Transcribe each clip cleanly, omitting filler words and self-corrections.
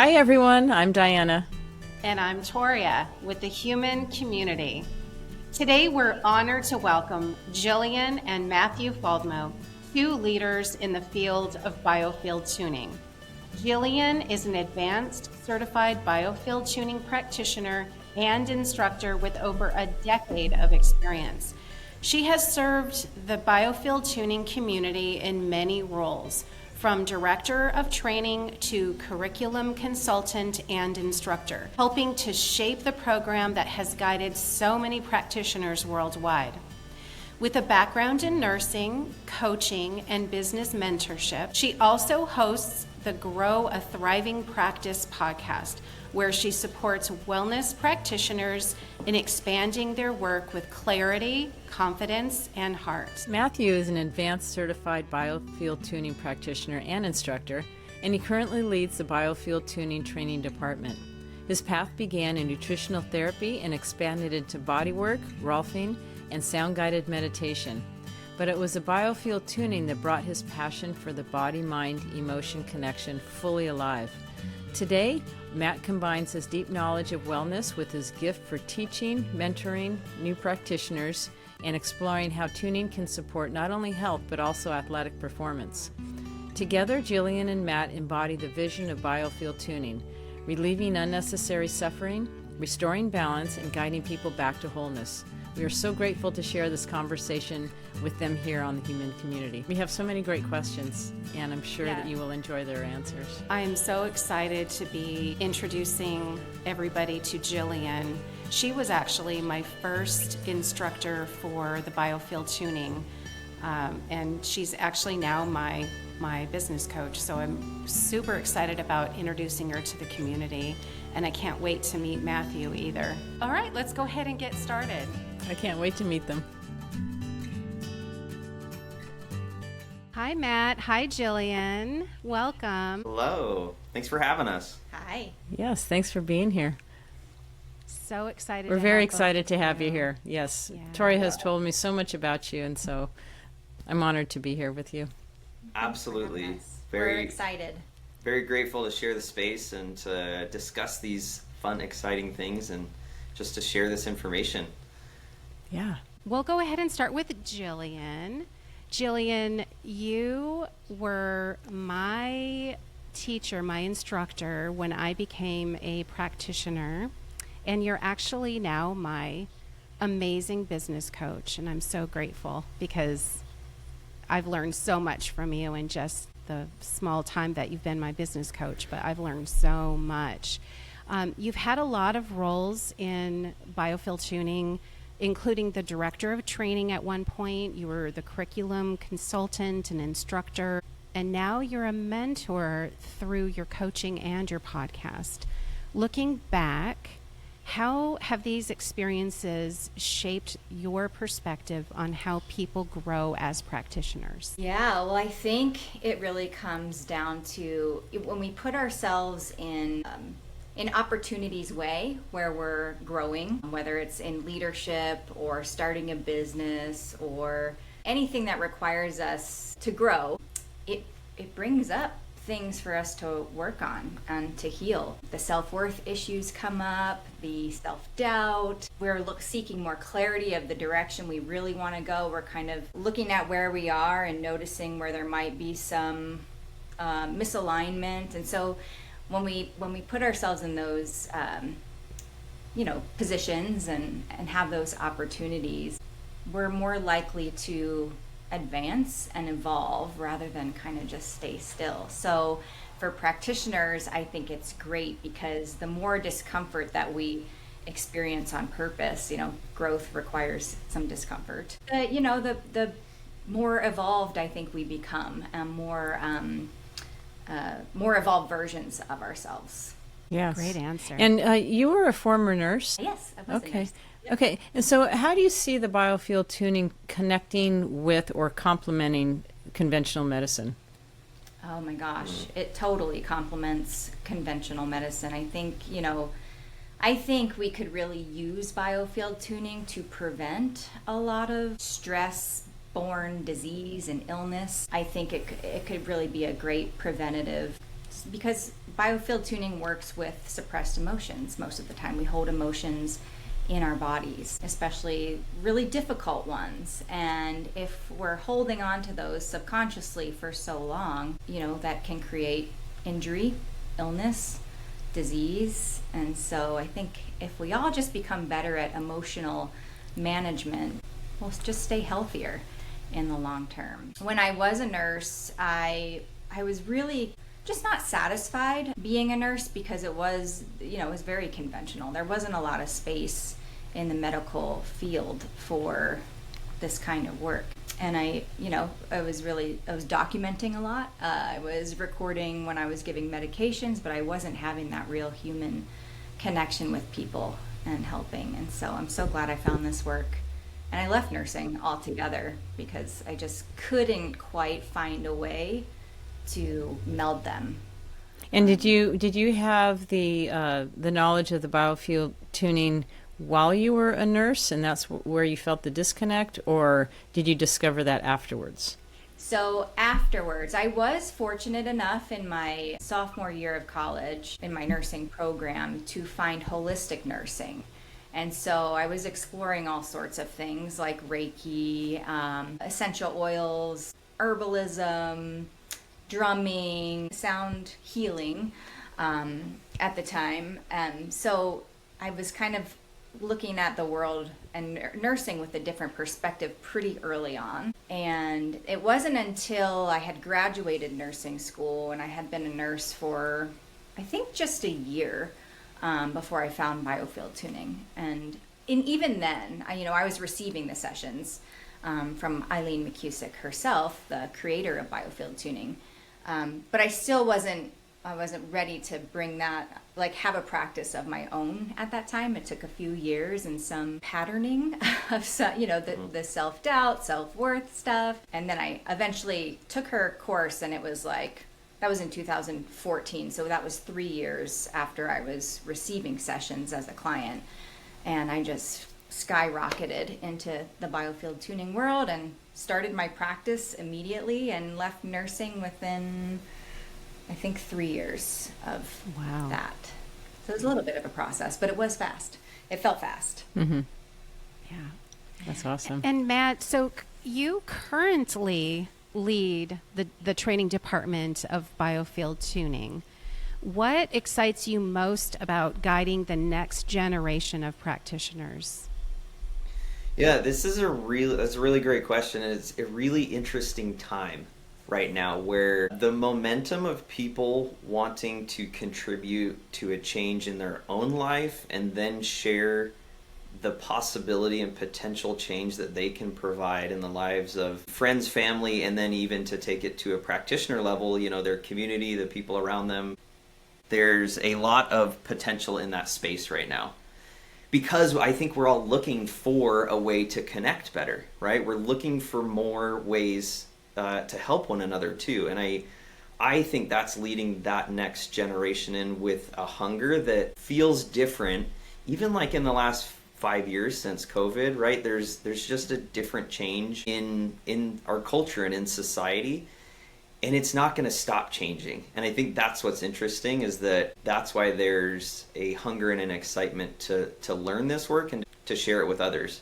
Hi everyone, I'm Diana. And I'm Toria with the Human Community. Today we're honored to welcome Jillian and Matthew Faldmo, two leaders in the field of biofield tuning. Jillian is an advanced certified biofield tuning practitioner and instructor with over a decade of experience. She has served the biofield tuning community in many roles, from director of training to curriculum consultant and instructor, helping to shape the program that has guided so many practitioners worldwide. With a background in nursing, coaching, and business mentorship, she also hosts the Grow a Thriving Practice podcast, where she supports wellness practitioners in expanding their work with clarity, confidence, and heart. Matthew is an advanced certified biofield tuning practitioner and instructor, and he currently leads the biofield tuning training department. His path began in nutritional therapy and expanded into bodywork, Rolfing, and sound-guided meditation. But it was the biofield tuning that brought his passion for the body-mind emotion connection fully alive. Today, Matt combines his deep knowledge of wellness with his gift for teaching, mentoring new practitioners, and exploring how tuning can support not only health but also athletic performance. Together, Jillian and Matt embody the vision of biofield tuning, relieving unnecessary suffering, restoring balance, and guiding people back to wholeness. We are so grateful to share this conversation with them here on the Human Community. We have so many great questions, and I'm sure that you will enjoy their answers. I am so excited to be introducing everybody to Jillian. She was actually my first instructor for the biofield tuning, and she's actually now my business coach. So I'm super excited about introducing her to the community, and I can't wait to meet Matthew either. All right, let's go ahead and get started. I can't wait to meet them. Hi, Matt. Hi, Jillian. Welcome. Hello. Thanks for having us. Hi. Yes, thanks for being here. So excited. We're very excited to have you here. Yes. Yeah. Tori has told me so much about you, and so I'm honored to be here with you. Absolutely. We're excited. Very grateful to share the space and to discuss these fun, exciting things and just to share this information. Yeah. We'll go ahead and start with Jillian. Jillian, you were my teacher, my instructor when I became a practitioner, and you're actually now my amazing business coach, and I'm so grateful because I've learned so much from you in just the small time that you've been my business coach, but I've learned so much. You've had a lot of roles in biofield tuning, including the director of training at one point. You were the curriculum consultant and instructor, and now you're a mentor through your coaching and your podcast. Looking back, how have these experiences shaped your perspective on how people grow as practitioners? Yeah, well, I think it really comes down to when we put ourselves in opportunities way where we're growing, whether it's in leadership or starting a business or anything that requires us to grow, it brings up things for us to work on and to heal. The self-worth issues come up, the self-doubt. We're seeking more clarity of the direction we really want to go. We're kind of looking at where we are and noticing where there might be some misalignment. And so when we put ourselves in those positions and have those opportunities, we're more likely to advance and evolve rather than kind of just stay still. So for practitioners, I think it's great because the more discomfort that we experience on purpose, growth requires some discomfort. The more evolved I think we become, and more evolved versions of ourselves. Yes. Great answer. And you were a former nurse? Yes, I was a nurse. Yep. Okay. And so how do you see the biofield tuning connecting with or complementing conventional medicine? Oh my gosh, it totally complements conventional medicine. I think we could really use biofield tuning to prevent a lot of stress-borne disease and illness. I think it could really be a great preventative because biofield tuning works with suppressed emotions. Most of the time we hold emotions in our bodies, especially really difficult ones. And if we're holding on to those subconsciously for so long, that can create injury, illness, disease. And so I think if we all just become better at emotional management, we'll just stay healthier in the long term. When I was a nurse, I was really just not satisfied being a nurse because it was very conventional. There wasn't a lot of space in the medical field for this kind of work. And I was documenting a lot. I was recording when I was giving medications, but I wasn't having that real human connection with people and helping. And so I'm so glad I found this work. And I left nursing altogether because I just couldn't quite find a way to meld them. And did you have the knowledge of the biofield tuning while you were a nurse, and that's where you felt the disconnect, or did you discover that afterwards? So afterwards, I was fortunate enough in my sophomore year of college in my nursing program to find holistic nursing. And so I was exploring all sorts of things like Reiki, essential oils, herbalism, drumming, sound healing at the time. So I was kind of looking at the world and nursing with a different perspective pretty early on. And it wasn't until I had graduated nursing school and I had been a nurse for, I think, just a year before I found biofield tuning. And even then, I was receiving the sessions from Eileen McCusick herself, the creator of biofield tuning. But I still wasn't ready to bring that, have a practice of my own at that time. It took a few years and some patterning of the self-doubt, self-worth stuff. And then I eventually took her course, and it was that was in 2014. So that was 3 years after I was receiving sessions as a client. And I just skyrocketed into the biofield tuning world and started my practice immediately and left nursing within, I think, 3 years of that. So it was a little bit of a process, but it was fast. It felt fast. Mm-hmm. Yeah, that's awesome. And Matt, so you currently lead the training department of biofield tuning. What excites you most about guiding the next generation of practitioners? Yeah, that's a really great question. And it's a really interesting time right now where the momentum of people wanting to contribute to a change in their own life and then share the possibility and potential change that they can provide in the lives of friends, family, and then even to take it to a practitioner level, their community, the people around them. There's a lot of potential in that space right now. Because I think we're all looking for a way to connect better, right? We're looking for more ways to help one another too. And I think that's leading that next generation in with a hunger that feels different, even in the last 5 years since COVID, right? There's just a different change in our culture and in society. And it's not going to stop changing. And I think that's what's interesting, is that's why there's a hunger and an excitement to learn this work and to share it with others.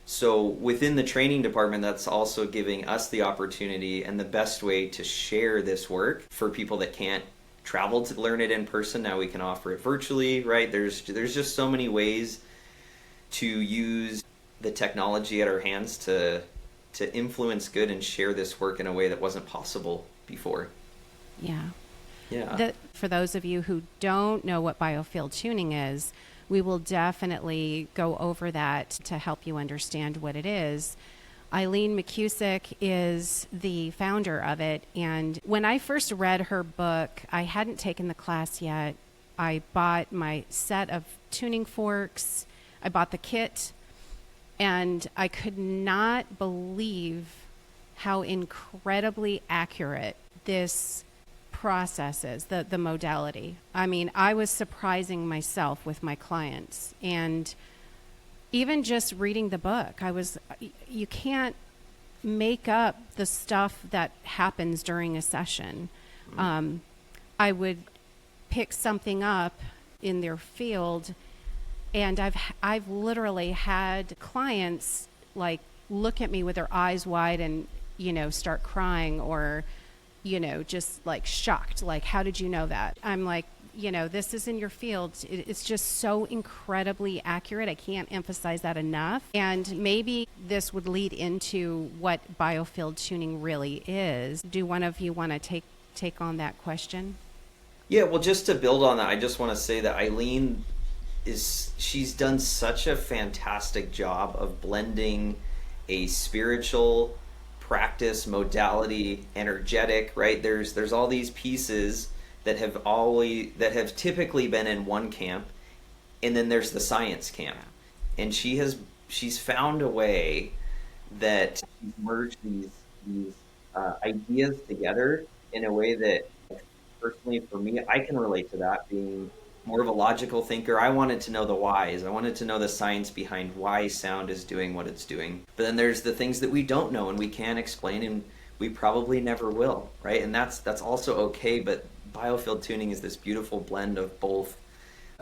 So within the training department, that's also giving us the opportunity and the best way to share this work for people that can't travel to learn it in person. Now we can offer it virtually, right? There's just so many ways to use the technology at our hands to influence good and share this work in a way that wasn't possible before. Yeah. For those of you who don't know what biofield tuning is, we will definitely go over that to help you understand what it is. Eileen McCusick is the founder of it, and when I first read her book, I hadn't taken the class yet. I bought my set of tuning forks, I bought the kit, and I could not believe how incredibly accurate this process is, the modality. I mean, I was surprising myself with my clients. And even just reading the book, you can't make up the stuff that happens during a session. I would pick something up in their field, and I've literally had clients like look at me with their eyes wide and, start crying, or, just like shocked, like, how did you know that? I'm like, this is in your field. It's just so incredibly accurate. I can't emphasize that enough. And maybe this would lead into what biofield tuning really is. Do one of you want to take on that question? Yeah, well, just to build on that, I just want to say that Eileen she's done such a fantastic job of blending a spiritual practice, modality, energetic, right? There's all these pieces that have typically been in one camp, and then there's the science camp. And she's found a way that she's merged these ideas together in a way that, personally for me, I can relate to that, being more of a logical thinker. I wanted to know the whys. I wanted to know the science behind why sound is doing what it's doing. But then there's the things that we don't know and we can't explain, and we probably never will, right? And that's also okay, but biofield tuning is this beautiful blend of both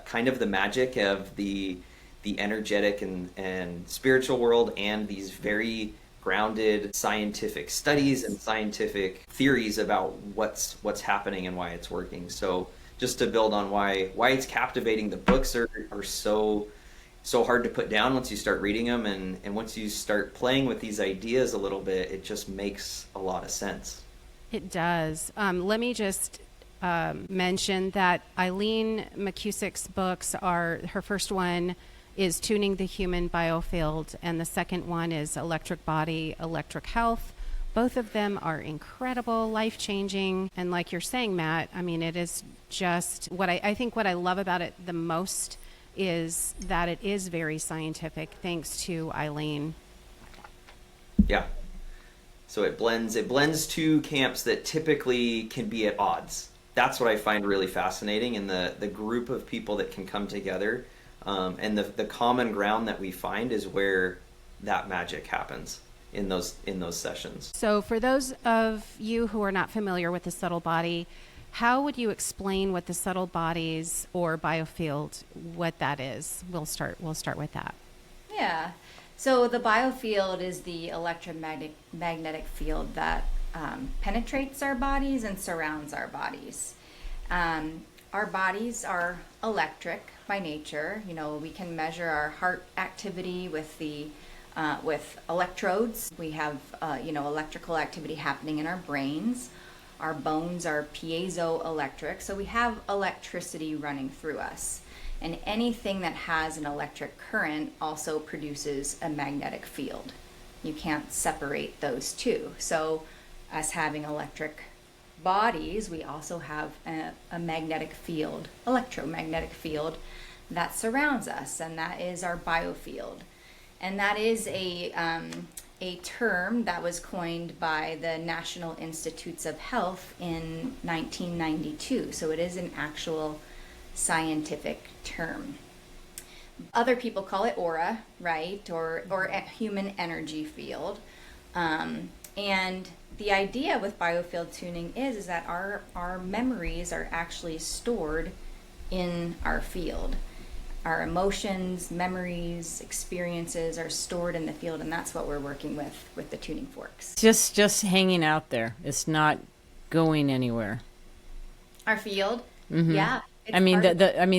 kind of the magic of the energetic and spiritual world, and these very grounded scientific studies and scientific theories about what's happening and why it's working. So just to build on why it's captivating, the books are so hard to put down once you start reading them, and once you start playing with these ideas a little bit, it just makes a lot of sense. It does. Let me just mention that Eileen McCusick's books her first one is Tuning the Human Biofield, and the second one is Electric Body, Electric Health. Both of them are incredible, life-changing, and like you're saying, Matt, I mean, it is just what I think what I love about it the most is that it is very scientific, thanks to Eileen. Yeah. So it blends two camps that typically can be at odds. That's what I find really fascinating, and the group of people that can come together, and the common ground that we find is where that magic happens in those sessions. So for those of you who are not familiar with the subtle body, how would you explain what the subtle bodies or biofield, what that is? We'll start with that. Yeah. So the biofield is the electromagnetic field that penetrates our bodies and surrounds our bodies. Our bodies are electric by nature. We can measure our heart activity with electrodes. We have electrical activity happening in our brains. Our bones are piezoelectric, so we have electricity running through us. And anything that has an electric current also produces a magnetic field. You can't separate those two. So us having electric bodies, we also have a magnetic field, electromagnetic field that surrounds us, and that is our biofield. And that is a term that was coined by the National Institutes of Health in 1992. So it is an actual scientific term. Other people call it aura, right? Or a human energy field. And the idea with biofield tuning is that our memories are actually stored in our field. Our emotions, memories, experiences are stored in the field, and that's what we're working with the tuning forks. Just hanging out there. It's not going anywhere. Our field? Mm-hmm. Yeah. I mean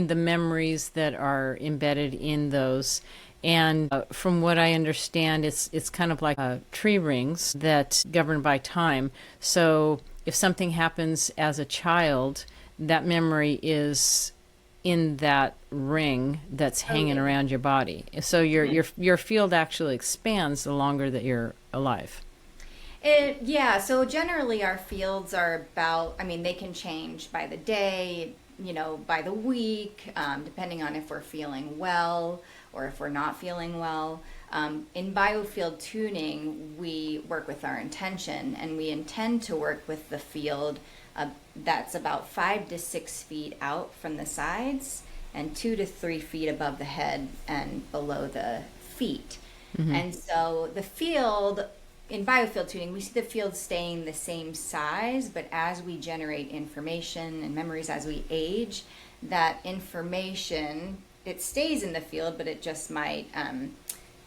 the memories that are embedded in those. And from what I understand, it's kind of like tree rings that's governed by time. So if something happens as a child, that memory is in that ring that's hanging around your body. So your field actually expands the longer that you're alive. So generally our fields are about, they can change by the day, by the week, depending on if we're feeling well or if we're not feeling well. In biofield tuning, we work with our intention, and we intend to work with the field that's about 5 to 6 feet out from the sides and 2 to 3 feet above the head and below the feet. Mm-hmm. And so the field in biofield tuning, we see the field staying the same size, but as we generate information and memories as we age, that information, it stays in the field, but it just might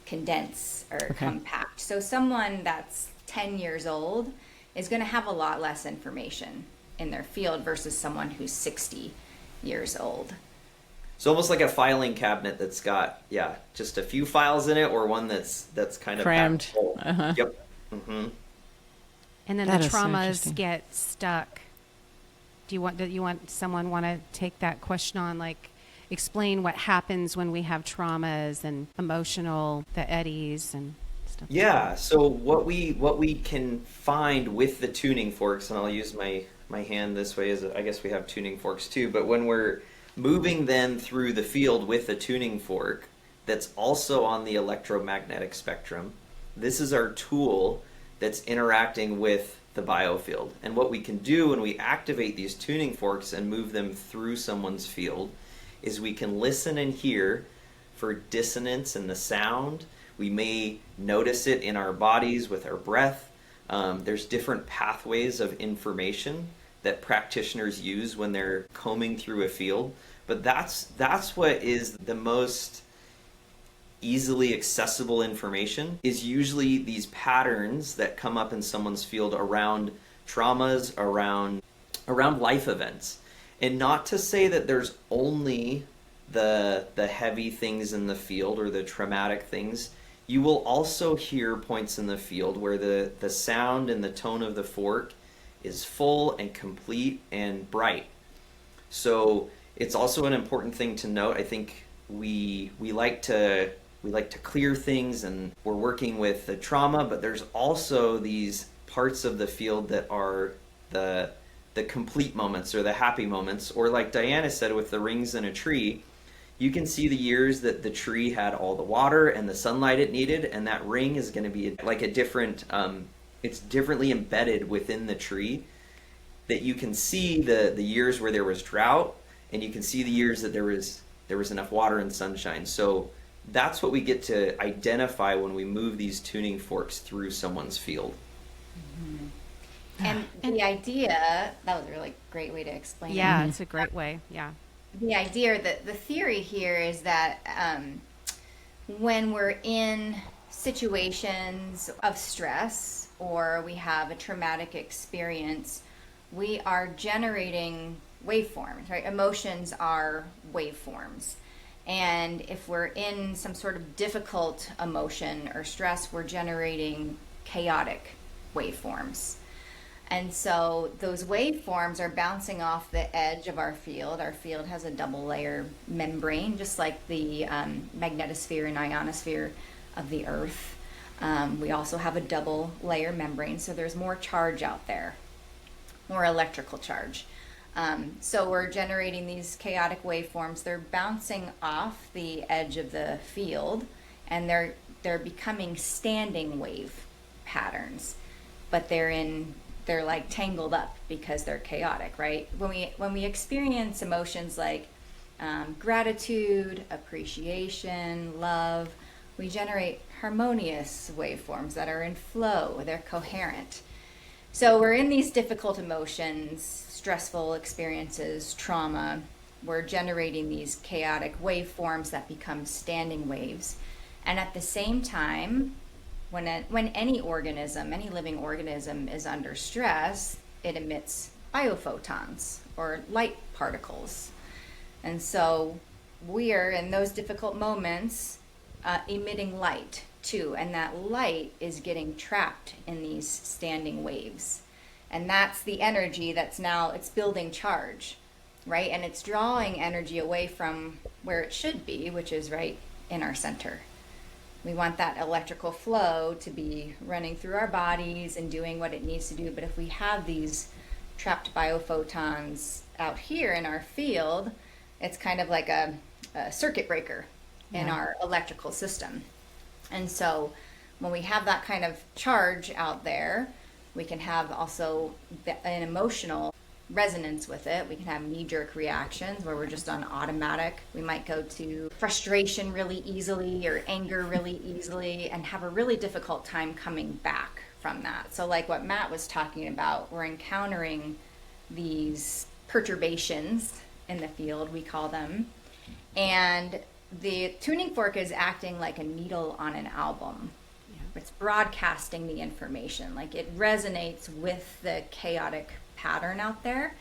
condense or compact. So someone that's 10 years old is going to have a lot less information in their field versus someone who's 60 years old. So almost like a filing cabinet that's got, just a few files in it, or one that's kind of crammed. full. Yep. And then That the is so traumas interesting. get stuck. Do you want someone want to take that question on, like explain what happens when we have traumas and emotional, the eddies and stuff? Yeah. So what we can find with the tuning forks, and I'll use my hand this way, as I guess we have tuning forks too, but when we're moving them through the field with a tuning fork that's also on the electromagnetic spectrum, this is our tool that's interacting with the biofield. And what we can do when we activate these tuning forks and move them through someone's field is we can listen and hear for dissonance in the sound. We may notice it in our bodies with our breath. There's different pathways of information that practitioners use when they're combing through a field. But that's what is the most easily accessible information, is usually these patterns that come up in someone's field around traumas, around life events. And not to say that there's only the heavy things in the field or the traumatic things. You will also hear points in the field where the sound and the tone of the fork is full and complete and bright. So it's also an important thing to note. I think we like to clear things, and we're working with the trauma, but there's also these parts of the field that are the complete moments or the happy moments, or like Diana said with the rings in a tree, you can see the years that the tree had all the water and the sunlight it needed, and that ring is going to be like a different, it's differently embedded within the tree, that you can see the years where there was drought, and you can see the years that there was enough water and sunshine. So that's what we get to identify when we move these tuning forks through someone's field. And the idea, that was a really great way to explain it. Yeah, it's a great way. Yeah. The idea, the theory here is that when we're in situations of stress or we have a traumatic experience, we are generating waveforms, right? Emotions are waveforms. And if we're in some sort of difficult emotion or stress, we're generating chaotic waveforms. And so those waveforms are bouncing off the edge of our field. Our field has a double layer membrane, just like the magnetosphere and ionosphere of the Earth. We also have a double layer membrane, so there's more charge out there, more electrical charge. So we're generating these chaotic waveforms. They're bouncing off the edge of the field, and they're becoming standing wave patterns, but they're like tangled up because they're chaotic, right? When we experience emotions like gratitude, appreciation, love, we generate harmonious waveforms that are in flow, they're coherent. So we're in these difficult emotions, stressful experiences, trauma, we're generating these chaotic waveforms that become standing waves. And at the same time, when any organism, any living organism is under stress, it emits biophotons or light particles. And so we are in those difficult moments emitting light too, and that light is getting trapped in these standing waves. And that's the energy it's building charge, right? And it's drawing energy away from where it should be, which is right in our center. We want that electrical flow to be running through our bodies and doing what it needs to do. But if we have these trapped biophotons out here in our field, it's kind of like a circuit breaker in our electrical system. And so when we have that kind of charge out there, we can have also an emotional resonance with it. We can have knee-jerk reactions where we're just on automatic. We might go to frustration really easily or anger really easily and have a really difficult time coming back from that. So like what Matt was talking about, we're encountering these perturbations in the field, we call them, and the tuning fork is acting like a needle on an album. It's broadcasting the information, like it resonates with the chaotic pattern out there,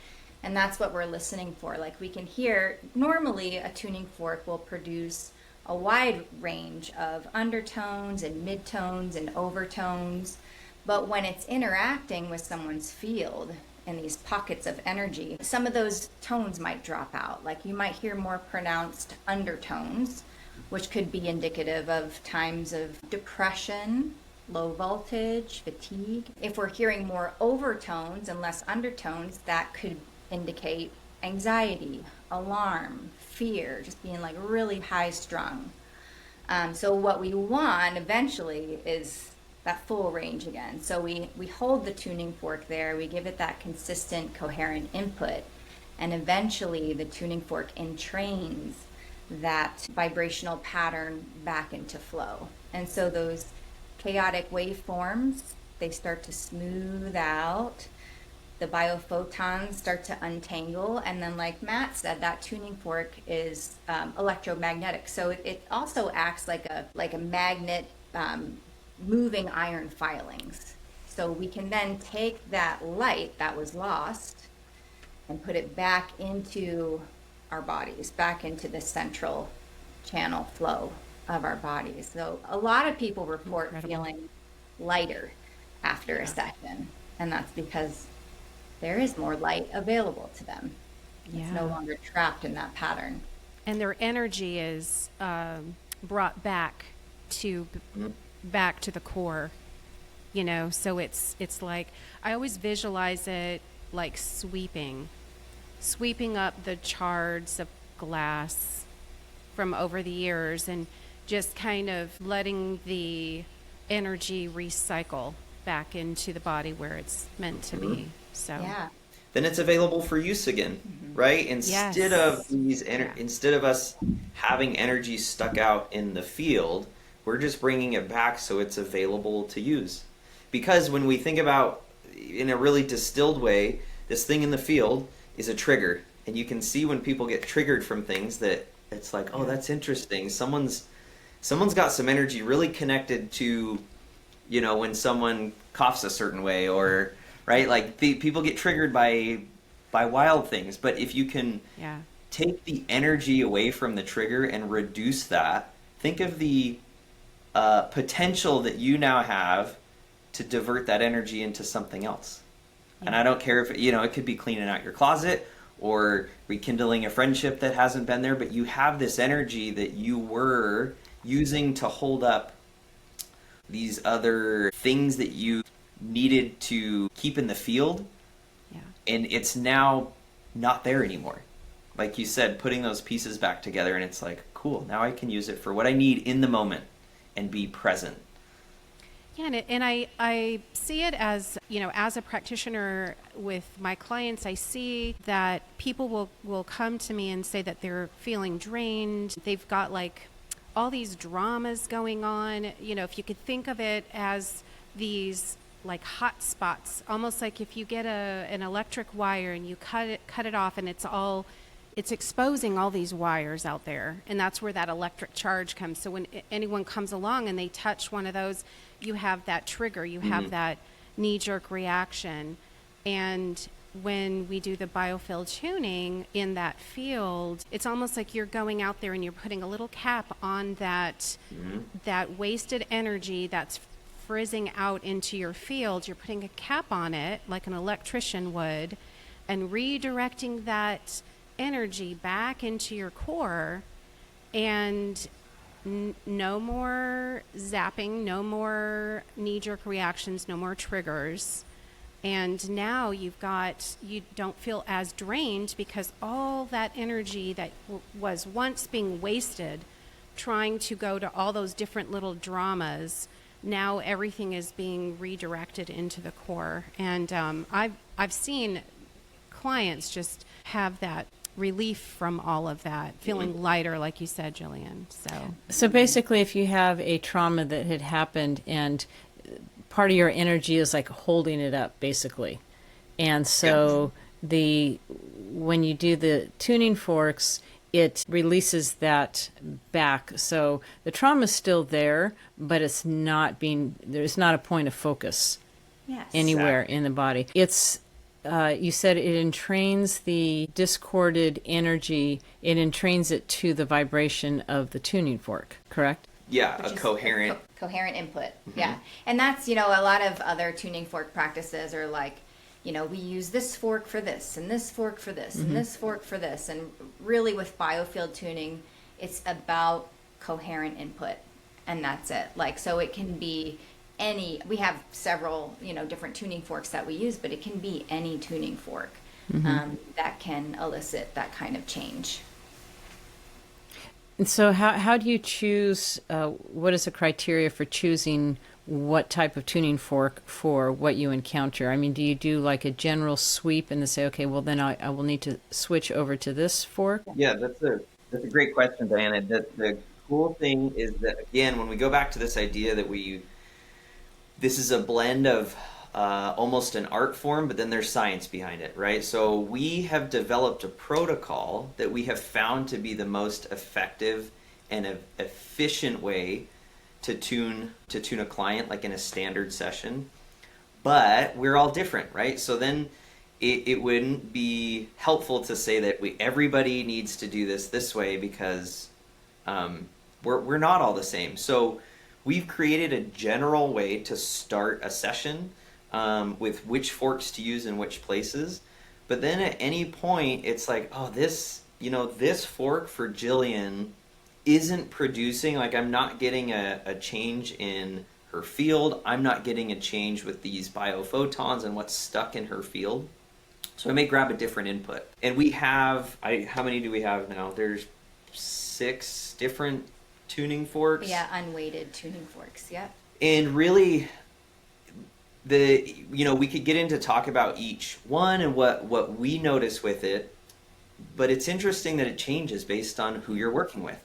and that's what we're listening for. Like we can hear, normally a tuning fork will produce a wide range of undertones and midtones and overtones, but when it's interacting with someone's field in these pockets of energy, some of those tones might drop out. Like you might hear more pronounced undertones, which could be indicative of times of depression, low voltage, fatigue. If we're hearing more overtones and less undertones, that could indicate anxiety, alarm, fear, just being like really high strung. So what we want eventually is that full range again. So we hold the tuning fork there, we give it that consistent, coherent input, and eventually the tuning fork entrains that vibrational pattern back into flow. And so those chaotic waveforms, they start to smooth out, the biophotons start to untangle, and then like Matt said, that tuning fork is electromagnetic. So it also acts like a magnet moving iron filings. So we can then take that light that was lost and put it back into our bodies, back into the central channel flow of our bodies. So a lot of people report feeling lighter after a session, and that's because there is more light available to them. It's no longer trapped in that pattern. And their energy is brought back to the core, you know. So it's like, I always visualize it like sweeping up the shards of glass from over the years and just kind of letting the energy recycle back into the body where it's meant to be. So then it's available for use again, right? Instead of these instead of us having energy stuck out in the field, we're just bringing it back so it's available to use. Because when we think about, in a really distilled way, this thing in the field is a trigger, and you can see when people get triggered from things that it's like, oh, that's interesting. Someone's got some energy really connected to, you know, when someone coughs a certain way, or right, like people get triggered by wild things. But if you can take the energy away from the trigger and reduce that, think of the potential that you now have to divert that energy into something else. And I don't care if, you know, it could be cleaning out your closet or rekindling a friendship that hasn't been there, but you have this energy that you were using to hold up these other things that you needed to keep in the field. And it's now not there anymore. Like you said, putting those pieces back together, and it's like, cool, now I can use it for what I need in the moment and be present. Yeah, and I see it as, you know, as a practitioner with my clients, I see that people will come to me and say that they're feeling drained. They've got like all these dramas going on. You know, if you could think of it as these like hot spots, almost like if you get an electric wire and you cut it off, and it's exposing all these wires out there, and that's where that electric charge comes. So when anyone comes along and they touch one of those, you have that trigger, you have that knee-jerk reaction. And when we do the biofield tuning in that field, it's almost like you're going out there and you're putting a little cap on that wasted energy that's frizzing out into your field. You're putting a cap on it like an electrician would, and redirecting that energy back into your core. And no more zapping, no more knee-jerk reactions, no more triggers. And now you don't feel as drained, because all that energy that was once being wasted trying to go to all those different little dramas, now everything is being redirected into the core. And I've seen clients just have that relief from all of that, feeling lighter, like you said, Jillian. So basically, if you have a trauma that had happened, and part of your energy is like holding it up, basically. And so when you do the tuning forks, it releases that back. So the trauma is still there, but there's not a point of focus anywhere in the body. It's you said it entrains the discorded energy. It entrains it to the vibration of the tuning fork, correct? Yeah, a coherent. Coherent input. Yeah. And that's, a lot of other tuning fork practices are like, we use this fork for this, and this fork for this, and this fork for this. And really with biofield tuning, it's about coherent input, and that's it. Like, so it can be we have several, different tuning forks that we use, but it can be any tuning fork that can elicit that kind of change. And so how do you choose, what is the criteria for choosing what type of tuning fork for what you encounter? I mean, do you do like a general sweep and then say, okay, well then I will need to switch over to this fork? Yeah, that's a great question, Diana. The cool thing is that, again, when we go back to this idea that this is a blend of almost an art form, but then there's science behind it, right? So we have developed a protocol that we have found to be the most effective and efficient way to tune a client, like in a standard session. But we're all different, right? So then it wouldn't be helpful to say that everybody needs to do this way, because we're not all the same. So we've created a general way to start a session with which forks to use in which places. But then at any point, it's like, oh, this fork for Jillian isn't producing, like I'm not getting a change in her field. I'm not getting a change with these biophotons and what's stuck in her field. So I may grab a different input. And we have, how many do we have now? There's 6 different tuning forks. Yeah, unweighted tuning forks, yeah. And really, we could get into talk about each one and what we notice with it, but it's interesting that it changes based on who you're working with.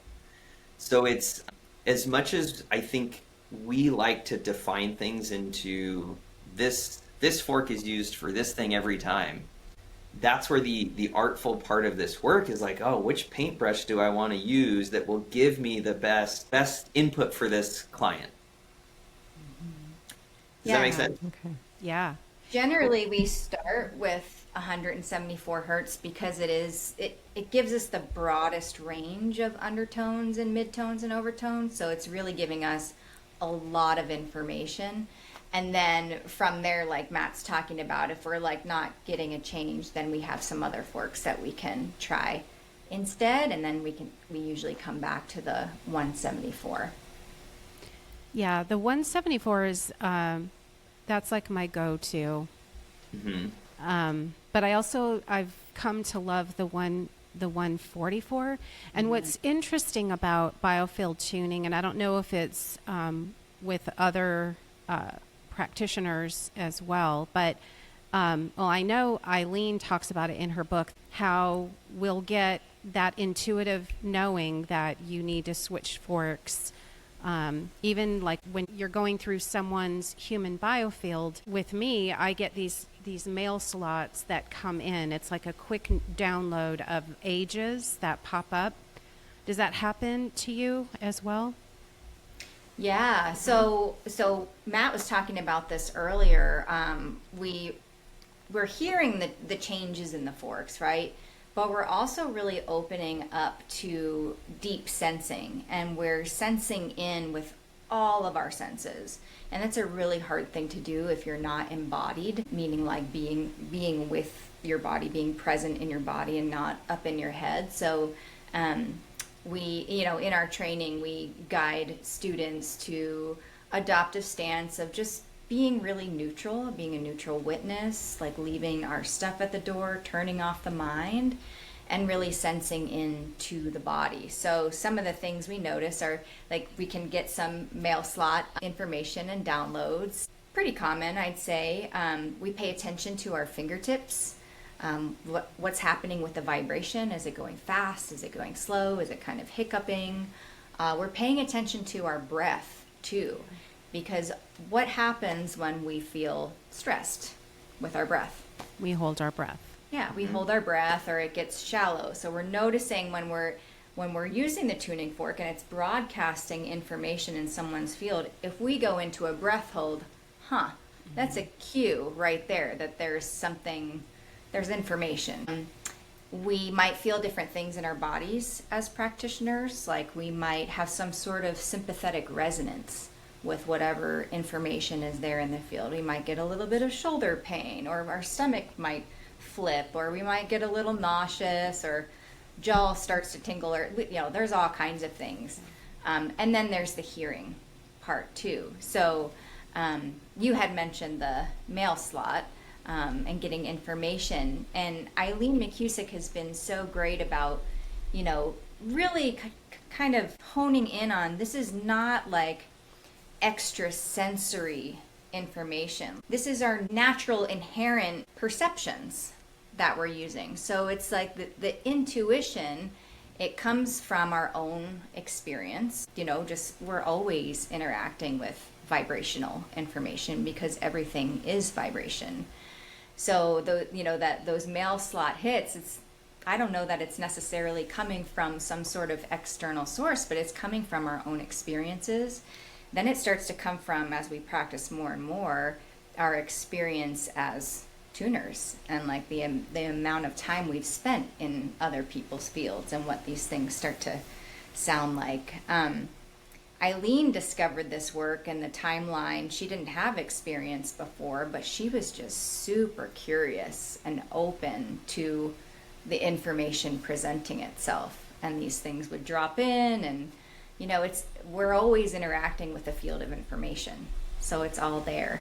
So it's, as much as I think we like to define things into this fork is used for this thing every time, that's where the artful part of this work is like, oh, which paintbrush do I want to use that will give me the best input for this client? Does that make sense? Okay. Yeah. Generally, we start with 174 hertz because it gives us the broadest range of undertones and midtones and overtones. So it's really giving us a lot of information. And then from there, like Matt's talking about, if we're like not getting a change, then we have some other forks that we can try instead. And then we usually come back to the 174. Yeah, the 174 is that's like my go-to. But I've come to love the 144. And what's interesting about biofield tuning, and I don't know if it's with other practitioners as well, but I know Eileen talks about it in her book, how we'll get that intuitive knowing that you need to switch forks. Even like when you're going through someone's human biofield, with me, I get these mail slots that come in. It's like a quick download of ages that pop up. Does that happen to you as well? Yeah. So Matt was talking about this earlier. We're hearing the changes in the forks, right? But we're also really opening up to deep sensing, and we're sensing in with all of our senses. And that's a really hard thing to do if you're not embodied, meaning like being with your body, being present in your body and not up in your head. So we, in our training, we guide students to adopt a stance of just being really neutral, being a neutral witness, like leaving our stuff at the door, turning off the mind, and really sensing into the body. So some of the things we notice are like we can get some mail slot information and downloads. Pretty common, I'd say. We pay attention to our fingertips. What's happening with the vibration? Is it going fast? Is it going slow? Is it kind of hiccuping? We're paying attention to our breath too. Because what happens when we feel stressed with our breath? We hold our breath. Yeah, we hold our breath, or it gets shallow. So we're noticing when we're using the tuning fork and it's broadcasting information in someone's field, if we go into a breath hold, that's a cue right there that there's information. We might feel different things in our bodies as practitioners, like we might have some sort of sympathetic resonance with whatever information is there in the field. We might get a little bit of shoulder pain, or our stomach might flip, or we might get a little nauseous, or jaw starts to tingle, or there's all kinds of things. And then there's the hearing part too. So you had mentioned the mail slot and getting information, and Eileen McCusick has been so great about really kind of honing in on, this is not like extra sensory information. This is our natural inherent perceptions that we're using. So it's like the intuition, it comes from our own experience. Just we're always interacting with vibrational information because everything is vibration. So those mail slot hits, I don't know that it's necessarily coming from some sort of external source, but it's coming from our own experiences. Then it starts to come from, as we practice more and more, our experience as tuners, and like the amount of time we've spent in other people's fields and what these things start to sound like. Eileen discovered this work and the timeline. She didn't have experience before, but she was just super curious and open to the information presenting itself. And these things would drop in, and we're always interacting with a field of information, so it's all there.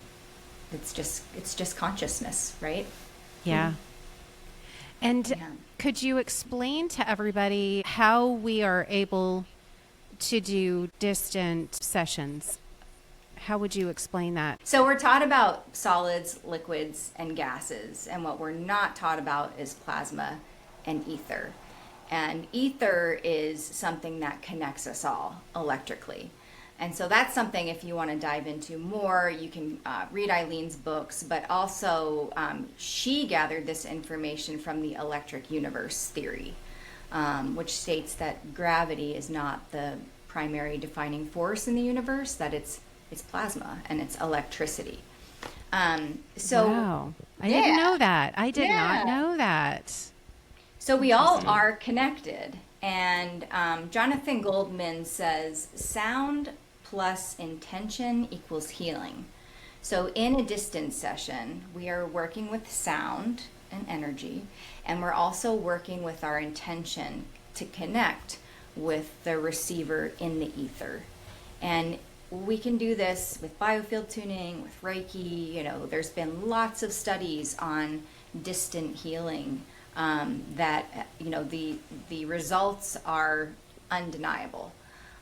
It's just consciousness, right? Yeah. And could you explain to everybody how we are able to do distant sessions? How would you explain that? So we're taught about solids, liquids, and gases, and what we're not taught about is plasma and ether. And ether is something that connects us all electrically. And so that's something, if you want to dive into more, you can read Eileen's books, but also she gathered this information from the electric universe theory, which states that gravity is not the primary defining force in the universe, that it's plasma and it's electricity. Wow. I didn't know that. I did not know that. So we all are connected. And Jonathan Goldman says sound plus intention equals healing. So in a distance session, we are working with sound and energy, and we're also working with our intention to connect with the receiver in the ether. And we can do this with biofield tuning, with Reiki. There's been lots of studies on distant healing that the results are undeniable.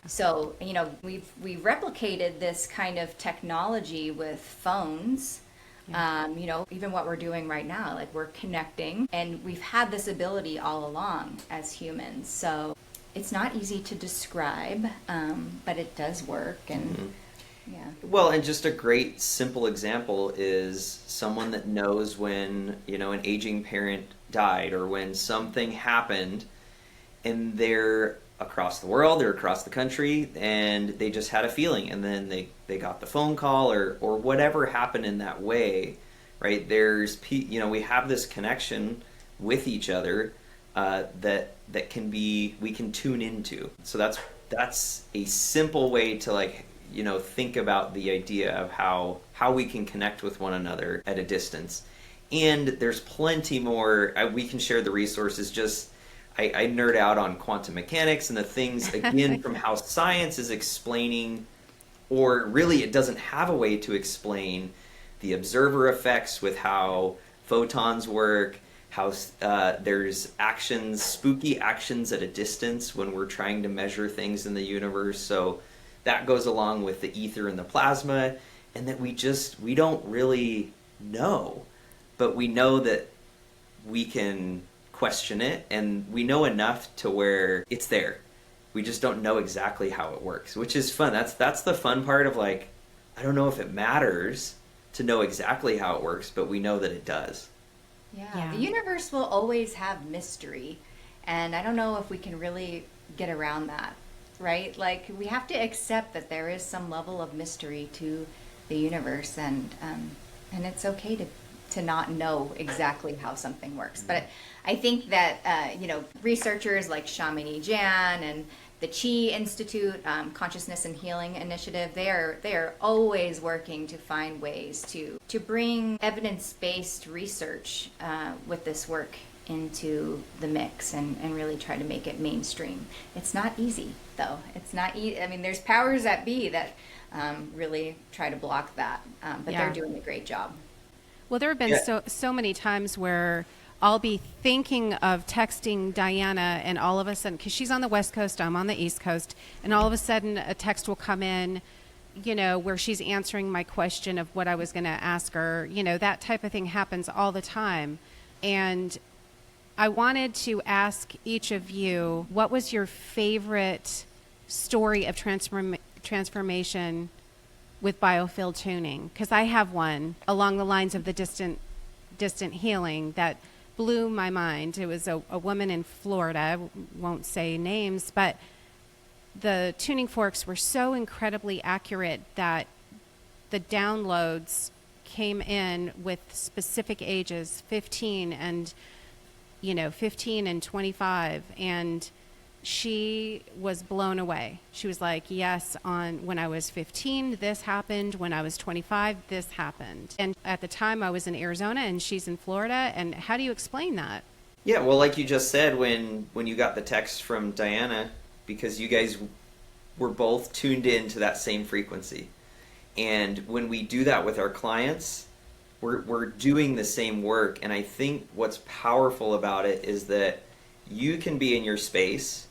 So we've replicated this kind of technology with phones. Even what we're doing right now, like we're connecting, and we've had this ability all along as humans. So it's not easy to describe, but it does work. And Well, and just a great simple example is someone that knows when an aging parent died, or when something happened, and they're across the world, they're across the country, and they just had a feeling, and then they got the phone call, or whatever happened in that way, right? We have this connection with each other that we can tune into. So that's a simple way to think about the idea of how we can connect with one another at a distance. And there's plenty more. We can share the resources. I nerd out on quantum mechanics and the things, again, from how science is explaining, or really it doesn't have a way to explain the observer effects with how photons work, how there's spooky actions at a distance when we're trying to measure things in the universe. So that goes along with the ether and the plasma, and that we don't really know, but we know that we can question it, and we know enough to where it's there. We just don't know exactly how it works, which is fun. That's the fun part of I don't know if it matters to know exactly how it works, but we know that it does. Yeah, the universe will always have mystery, and I don't know if we can really get around that, right? Like, we have to accept that there is some level of mystery to the universe, and it's okay to not know exactly how something works. But I think that researchers like Shamini Jan and the Chi Institute, Consciousness and Healing Initiative, they are always working to find ways to bring evidence-based research with this work into the mix and really try to make it mainstream. It's not easy, though. It's not easy. I mean, there's powers that be that really try to block that, but they're doing a great job. Well, there have been so many times where I'll be thinking of texting Diana, and all of a sudden, because she's on the West Coast, I'm on the East Coast, and all of a sudden a text will come in, where she's answering my question of what I was going to ask her. That type of thing happens all the time. And I wanted to ask each of you, what was your favorite story of transformation with biofield tuning? Because I have one along the lines of the distant healing that blew my mind. It was a woman in Florida, I won't say names, but the tuning forks were so incredibly accurate that the downloads came in with specific ages, 15 and 25, and she was blown away. She was like, yes, when I was 15, this happened. When I was 25, this happened. And at the time I was in Arizona and she's in Florida. And how do you explain that? Yeah, well, like you just said, when you got the text from Diana, because you guys were both tuned in to that same frequency. And when we do that with our clients, we're doing the same work. And I think what's powerful about it is that you can be in your space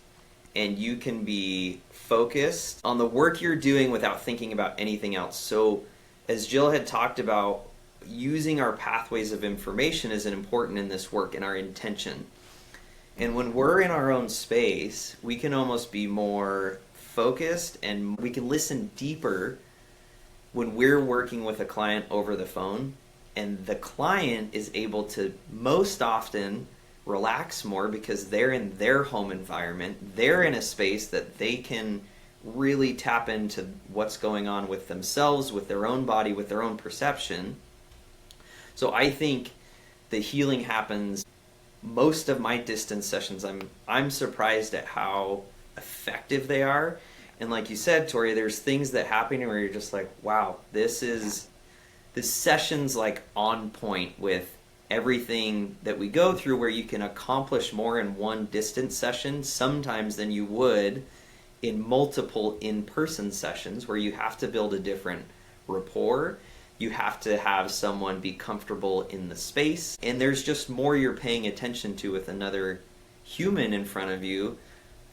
and you can be focused on the work you're doing without thinking about anything else. So as Jill had talked about, using our pathways of information is important in this work and our intention. And when we're in our own space, we can almost be more focused and we can listen deeper when we're working with a client over the phone. And the client is able to most often relax more because they're in their home environment. They're in a space that they can really tap into what's going on with themselves, with their own body, with their own perception. So I think the healing happens. Most of my distance sessions, I'm surprised at how effective they are. And like you said, Tori, there's things that happen where you're just like, wow, this session's like on point with everything that we go through, where you can accomplish more in one distance session sometimes than you would in multiple in-person sessions, where you have to build a different rapport. You have to have someone be comfortable in the space, and there's just more you're paying attention to with another human in front of you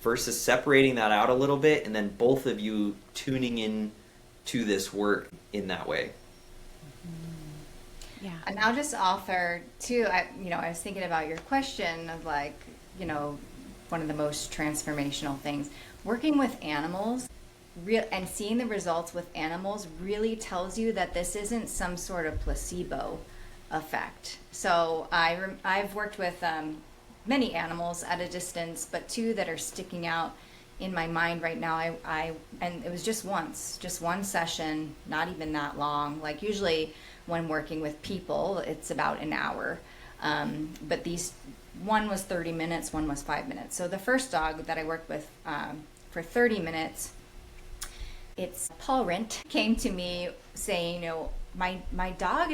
versus separating that out a little bit and then both of you tuning in to this work in that way. Yeah. And I'll just offer too, I was thinking about your question of one of the most transformational things, working with animals and seeing the results with animals really tells you that this isn't some sort of placebo effect. So I've worked with many animals at a distance, but two that are sticking out in my mind right now. And it was just one session, not even that long. Like usually when working with people, it's about an hour. But one was 30 minutes, one was 5 minutes. So the first dog that I worked with for 30 minutes, it's Paul Rent, came to me saying, my dog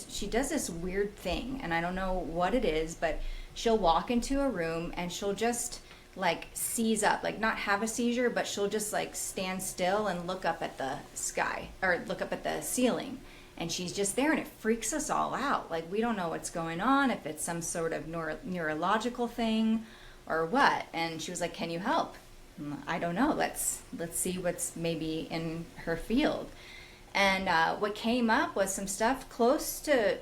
she does this weird thing, and I don't know what it is, but she'll walk into a room and she'll just seize up, not have a seizure, but she'll just stand still and look up at the sky or look up at the ceiling. And she's just there, and it freaks us all out. We don't know what's going on, if it's some sort of neurological thing or what. And she was like, can you help? I don't know. Let's see what's maybe in her field. And what came up was some stuff close to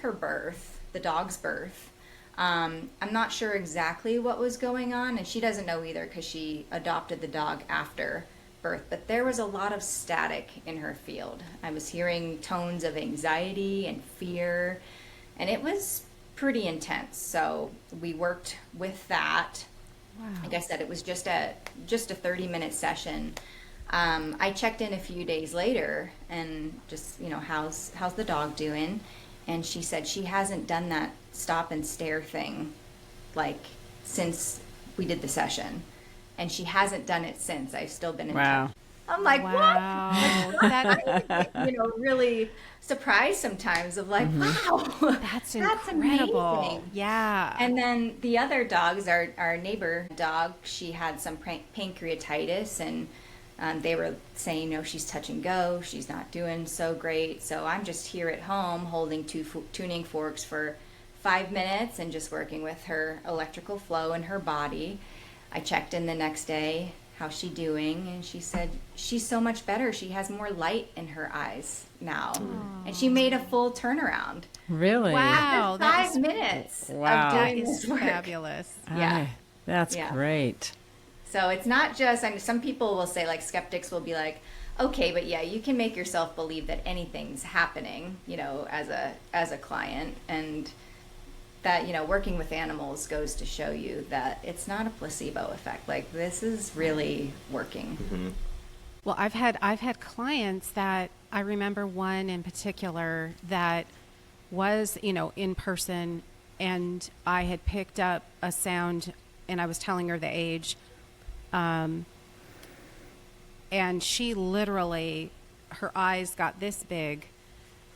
her birth, the dog's birth. I'm not sure exactly what was going on, and she doesn't know either because she adopted the dog after birth, but there was a lot of static in her field. I was hearing tones of anxiety and fear, and it was pretty intense. So we worked with that. Wow. Like I said, it was just a 30-minute session. I checked in a few days later and just, how's the dog doing? And she said she hasn't done that stop and stare thing like since we did the session. And she hasn't done it since. I've still been in touch. I'm like, wow. what? That, really surprised sometimes of like, wow, That's incredible. amazing. Yeah. And then the other dogs, our neighbor dog, she had some pancreatitis, and they were saying, no, she's touch and go. She's not doing so great. So I'm just here at home holding two tuning forks for 5 minutes and just working with her electrical flow in her body. I checked in the next day, how's she doing? And she said, she's so much better. She has more light in her eyes now. And she made a full turnaround. Really? Wow. After 5 minutes Wow. of That doing is this work. fabulous. Yeah. That's Yeah. great. So it's not just, some people will say, like, skeptics will be like, okay, but yeah, you can make yourself believe that anything's happening, as a client. And that, working with animals goes to show you that it's not a placebo effect. Like, this is really working. Mm-hmm. Well, I've had clients that I remember one in particular that was, in person, and I had picked up a sound and I was telling her the age. And she literally, her eyes got this big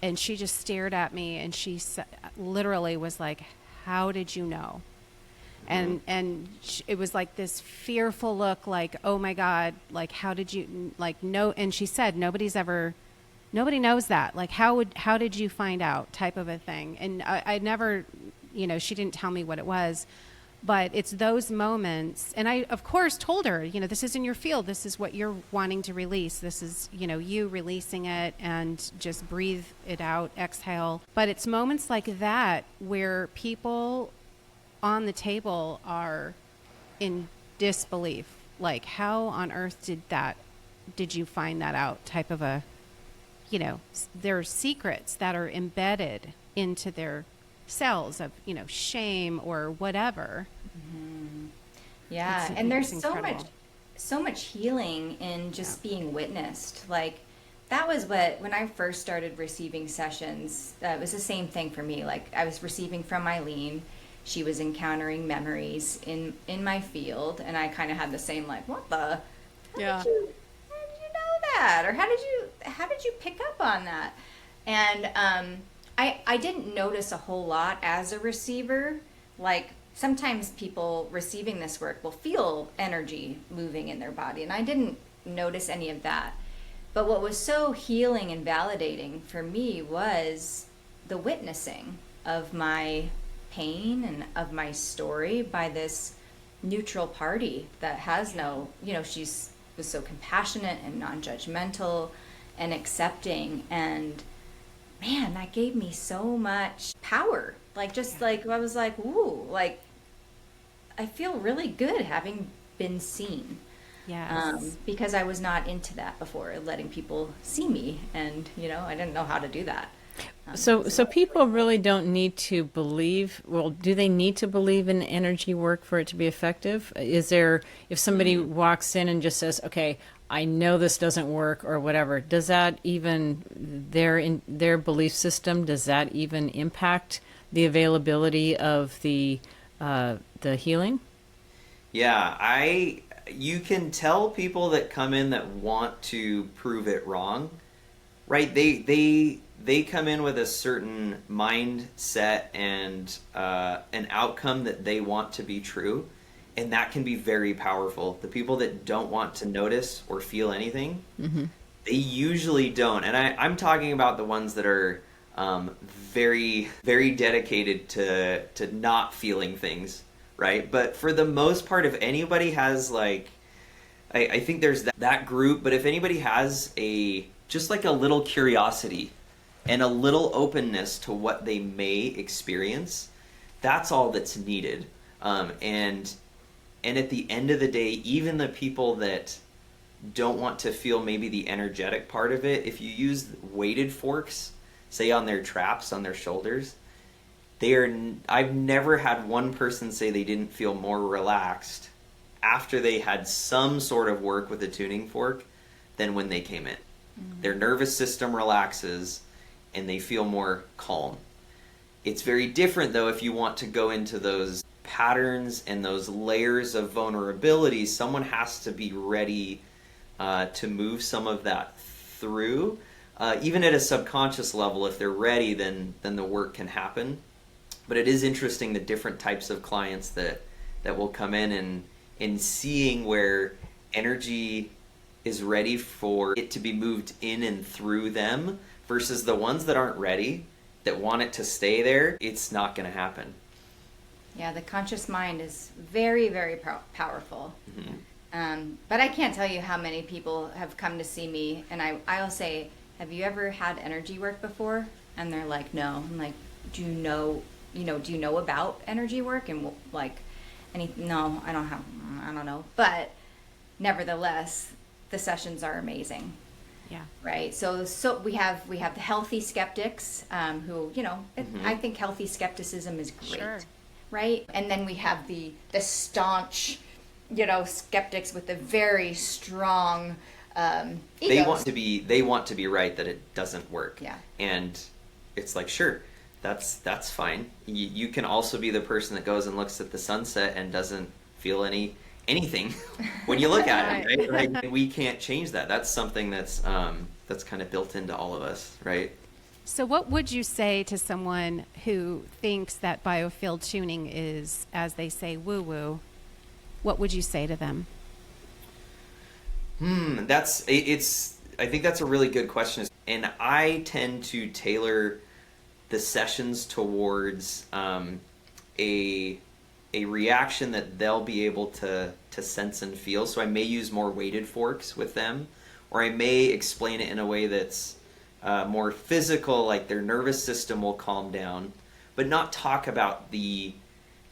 and she just stared at me and she literally was like, how did you know? And it was like this fearful look, like, oh my God, like, how did you, like, no. And she said, nobody knows that. Like, how did you find out, type of a thing. And I never, she didn't tell me what it was, but it's those moments. And I, of course, told her, this isn't your field. This is what you're wanting to release. This is, you releasing it, and just breathe it out, exhale. But it's moments like that where people on the table are in disbelief. Like, how on earth did you find that out, type of a, there are secrets that are embedded into their cells of, shame or whatever. Mm-hmm. Yeah. It's And there's incredible. so much healing in just being witnessed. Like, that was when I first started receiving sessions, it was the same thing for me. Like, I was receiving from Eileen. She was encountering memories in my field, and I kind of had the same, like, what the? How did you know that? Or how did you pick up on that? And I didn't notice a whole lot as a receiver. Like, sometimes people receiving this work will feel energy moving in their body, and I didn't notice any of that. But what was so healing and validating for me was the witnessing of my pain and of my story by this neutral party that has no, she was so compassionate and non-judgmental and accepting. And man, that gave me so much power. Like, just like, I was like, ooh, like, I feel really good having been seen. Yes. Because I was not into that before, letting people see me, and I didn't know how to do that. So people really don't need to believe. Well, do they need to believe in energy work for it to be effective? Is there, if somebody walks in and just says, "Okay, I know this doesn't work," or whatever, does that even their belief system? Does that even impact the availability of the healing? Yeah, you can tell people that come in that want to prove it wrong, right? They come in with a certain mindset and an outcome that they want to be true, and that can be very powerful. The people that don't want to notice or feel anything, they usually don't. And I'm talking about the ones that are very, very dedicated to not feeling things, right? But for the most part, if anybody has, like, I think there's that group, but if anybody has just like a little curiosity and a little openness to what they may experience, that's all that's needed. And at the end of the day, even the people that don't want to feel maybe the energetic part of it, if you use weighted forks, say on their traps, on their shoulders, I've never had one person say they didn't feel more relaxed after they had some sort of work with a tuning fork than when they came in. Their nervous system relaxes and they feel more calm. It's very different though if you want to go into those patterns and those layers of vulnerability. Someone has to be ready to move some of that through. Even at a subconscious level, if they're ready, then the work can happen. But it is interesting the different types of clients that will come in and seeing where energy is ready for it to be moved in and through them versus the ones that aren't ready, that want it to stay there. It's not going to happen. Yeah, the conscious mind is very, very powerful. But I can't tell you how many people have come to see me, and I'll say, have you ever had energy work before? And they're like, no. I'm like, do you know about energy work? And like, no, I don't know. But nevertheless, the sessions are amazing. Yeah. Right. So we have the healthy skeptics who, I think healthy skepticism is great. Sure. Right. And then we have the staunch, skeptics with the very strong egos. They want to be right that it doesn't work. Yeah. And it's like, sure, that's fine. You can also be the person that goes and looks at the sunset and doesn't feel anything when you look at it, right? Like, we can't change that. That's something that's kind of built into all of us, right? So what would you say to someone who thinks that biofield tuning is, as they say, woo-woo? What would you say to them? I think that's a really good question. And I tend to tailor the sessions towards a reaction that they'll be able to sense and feel. So I may use more weighted forks with them, or I may explain it in a way that's more physical, like their nervous system will calm down, but not talk about the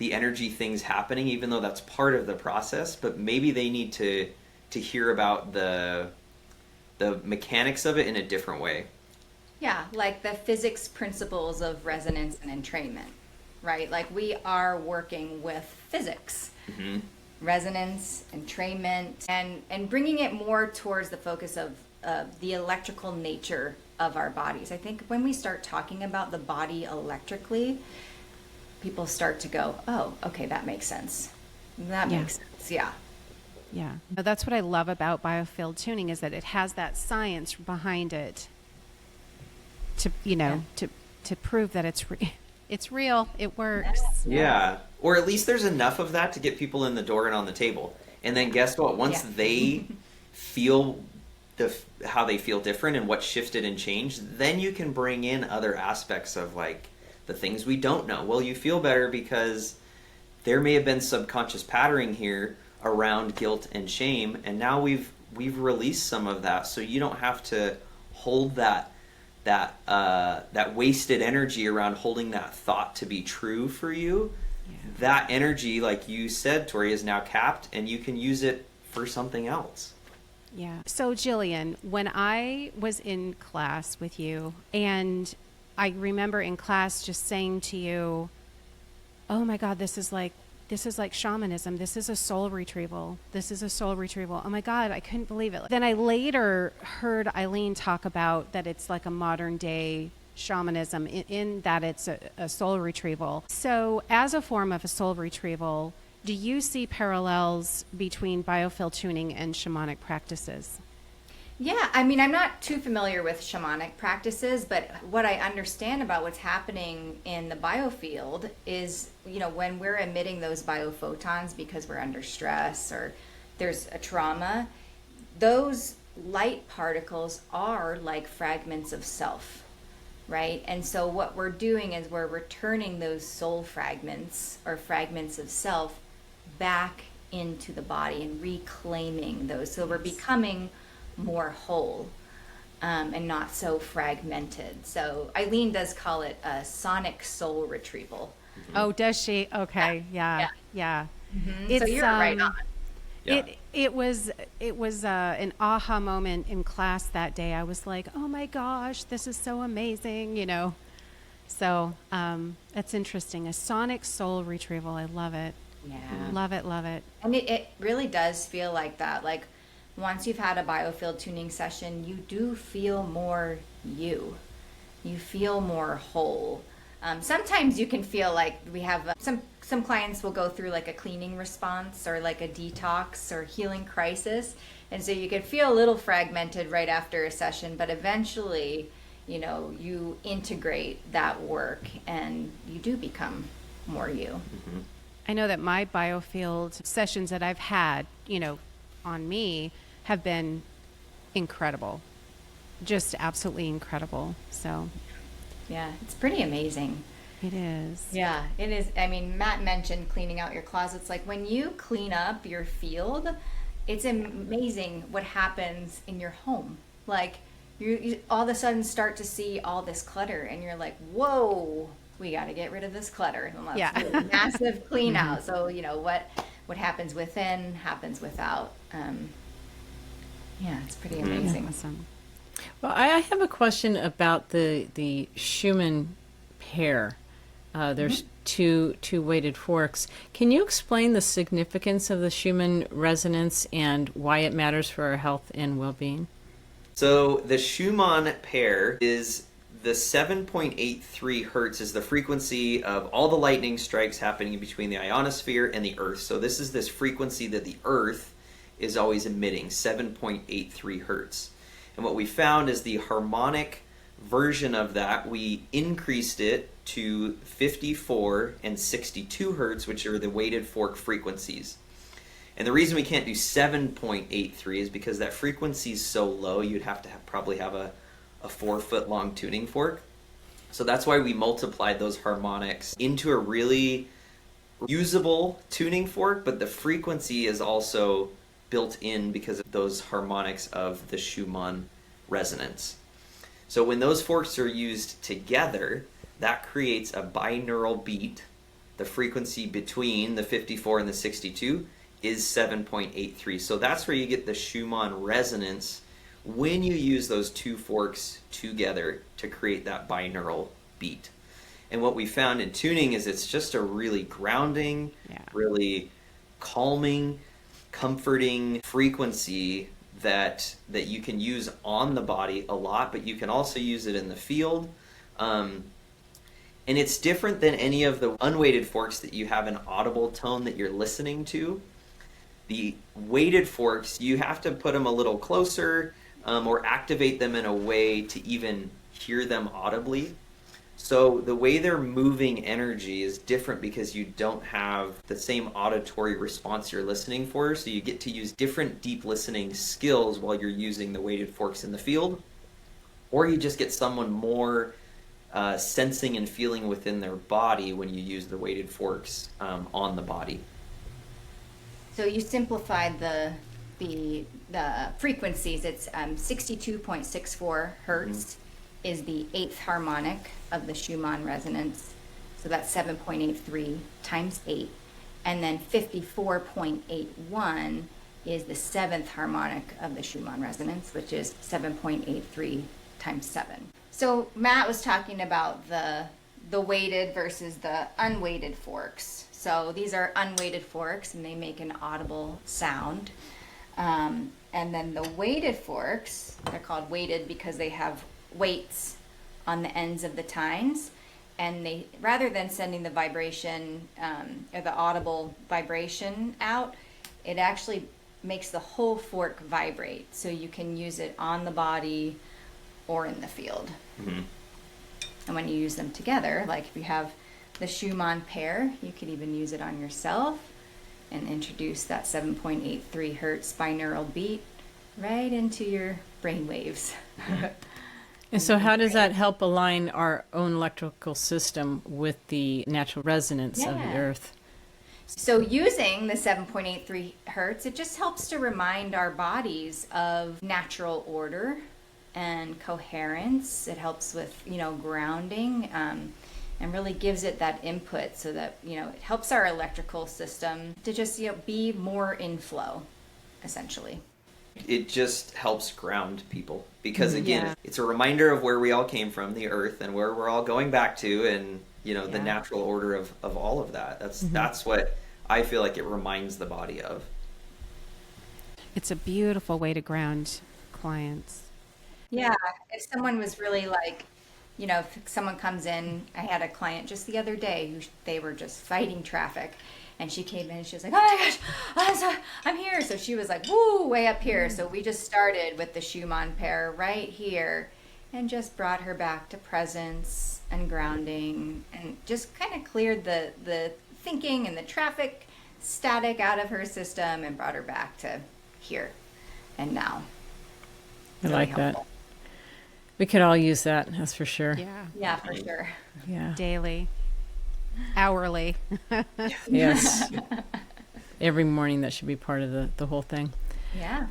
energy things happening, even though that's part of the process. But maybe they need to hear about the mechanics of it in a different way. Yeah, like the physics principles of resonance and entrainment, right? Like we are working with physics, resonance, entrainment, and bringing it more towards the focus of the electrical nature of our bodies. I think when we start talking about the body electrically, people start to go, oh, okay, that makes sense. That makes sense, yeah. Yeah. That's what I love about biofield tuning, is that it has that science behind it to prove that it's real, it works. Yeah. Or at least there's enough of that to get people in the door and on the table. And then guess what? Once they feel how they feel different and what shifted and changed, then you can bring in other aspects of like the things we don't know. Well, you feel better because there may have been subconscious patterning here around guilt and shame, and now we've released some of that, so you don't have to hold that wasted energy around holding that thought to be true for you. That energy, like you said, Tori, is now capped, and you can use it for something else. Yeah. So Jillian, when I was in class with you, and I remember in class just saying to you, oh my God, this is like shamanism. This is a soul retrieval. This is a soul retrieval. Oh my God, I couldn't believe it. Then I later heard Eileen talk about that it's like a modern day shamanism in that it's a soul retrieval. So as a form of a soul retrieval, do you see parallels between biofield tuning and shamanic practices? Yeah, I mean, I'm not too familiar with shamanic practices, but what I understand about what's happening in the biofield is, when we're emitting those biophotons because we're under stress or there's a trauma, those light particles are like fragments of self, right? And so what we're doing is we're returning those soul fragments or fragments of self back into the body and reclaiming those. So we're becoming more whole and not so fragmented. So Eileen does call it a sonic soul retrieval. Oh, does she? Okay. Yeah. Mm-hmm. It's, so you're right on. It it was an aha moment in class that day. I was like, oh my gosh, this is so amazing, you know. So that's interesting. A sonic soul retrieval. I love it. Yeah. Love it, love it. And it really does feel like that. Like once you've had a biofield tuning session, you do feel more you. You feel more whole. Sometimes you can feel like we have some clients will go through like a cleaning response or like a detox or healing crisis. And so you can feel a little fragmented right after a session, but eventually, you know, you integrate that work and you do become more you. Mm-hmm. I know that my biofield sessions that I've had, you know, on me have been incredible. Just absolutely incredible. So Yeah, it's pretty amazing. it is. Yeah, it is. I mean, Matt mentioned cleaning out your closets. Like when you clean up your field, it's amazing what happens in your home. Like you all of a sudden start to see all this clutter and you're like, whoa, we got to get rid of this clutter. And let's Yeah. do a massive clean out. So, you know, what happens within happens without. Yeah, it's pretty amazing. Awesome. Well, I have a question about the Schumann pair. There's two weighted forks. Can you explain the significance of the Schumann resonance and why it matters for our health and well-being? So the Schumann pair is the 7.83 hertz is the frequency of all the lightning strikes happening between the ionosphere and the Earth. So this frequency that the Earth is always emitting, 7.83 hertz. And what we found is the harmonic version of that, we increased it to 54 and 62 hertz, which are the weighted fork frequencies. And the reason we can't do 7.83 is because that frequency is so low, you'd have to probably have a 4-foot long tuning fork. So that's why we multiplied those harmonics into a really usable tuning fork, but the frequency is also built in because of those harmonics of the Schumann resonance. So when those forks are used together, that creates a binaural beat. The frequency between the 54 and the 62 is 7.83. So that's where you get the Schumann resonance when you use those two forks together to create that binaural beat. And what we found in tuning is it's just a really grounding, really calming, comforting frequency that you can use on the body a lot, but you can also use it in the field. And it's different than any of the unweighted forks that you have an audible tone that you're listening to. The weighted forks, you have to put them a little closer or activate them in a way to even hear them audibly. So the way they're moving energy is different because you don't have the same auditory response you're listening for, so you get to use different deep listening skills while you're using the weighted forks in the field, or you just get someone more sensing and feeling within their body when you use the weighted forks on the body. So you simplified the frequencies. It's 62.64 hertz is the 8th harmonic of the Schumann resonance. So that's 7.83 times 8. And then 54.81 is the 7th harmonic of the Schumann resonance, which is 7.83 times 7. So Matt was talking about the weighted versus the unweighted forks. So these are unweighted forks and they make an audible sound. And then the weighted forks, they're called weighted because they have weights on the ends of the tines, and they, rather than sending the vibration or the audible vibration out, it actually makes the whole fork vibrate, so you can use it on the body or in the field. And when you use them together, like if you have the Schumann pair, you could even use it on yourself and introduce that 7.83 hertz binaural beat right into your brain waves. And so how does that help align our own electrical system with the natural resonance of the Earth? So using the 7.83 hertz, it just helps to remind our bodies of natural order and coherence. It helps with, grounding, and really gives it that input so that, it helps our electrical system to just, be more in flow. essentially. It just helps ground people because again, Yeah. it's a reminder of where we all came from, the earth, and where we're all going back to, and the Yeah. natural order of all of that. That's what I feel like it reminds the body of. It's a beautiful way to ground clients. Yeah, if someone was really like, if someone comes in, I had a client just the other day who they were just fighting traffic, and she came in and she was like, "Oh my gosh, I'm here." So she was like, "Woo, way up here." So we just started with the Schumann pair right here, and just brought her back to presence and grounding, and just kind of cleared the thinking and the traffic static out of her system, and brought her back to here and now. I Really like that. helpful. We could all use that, that's for sure. Yeah. Yeah, for sure. Yeah. Daily, hourly. Yes. Every morning that should be part of the whole thing. Yeah.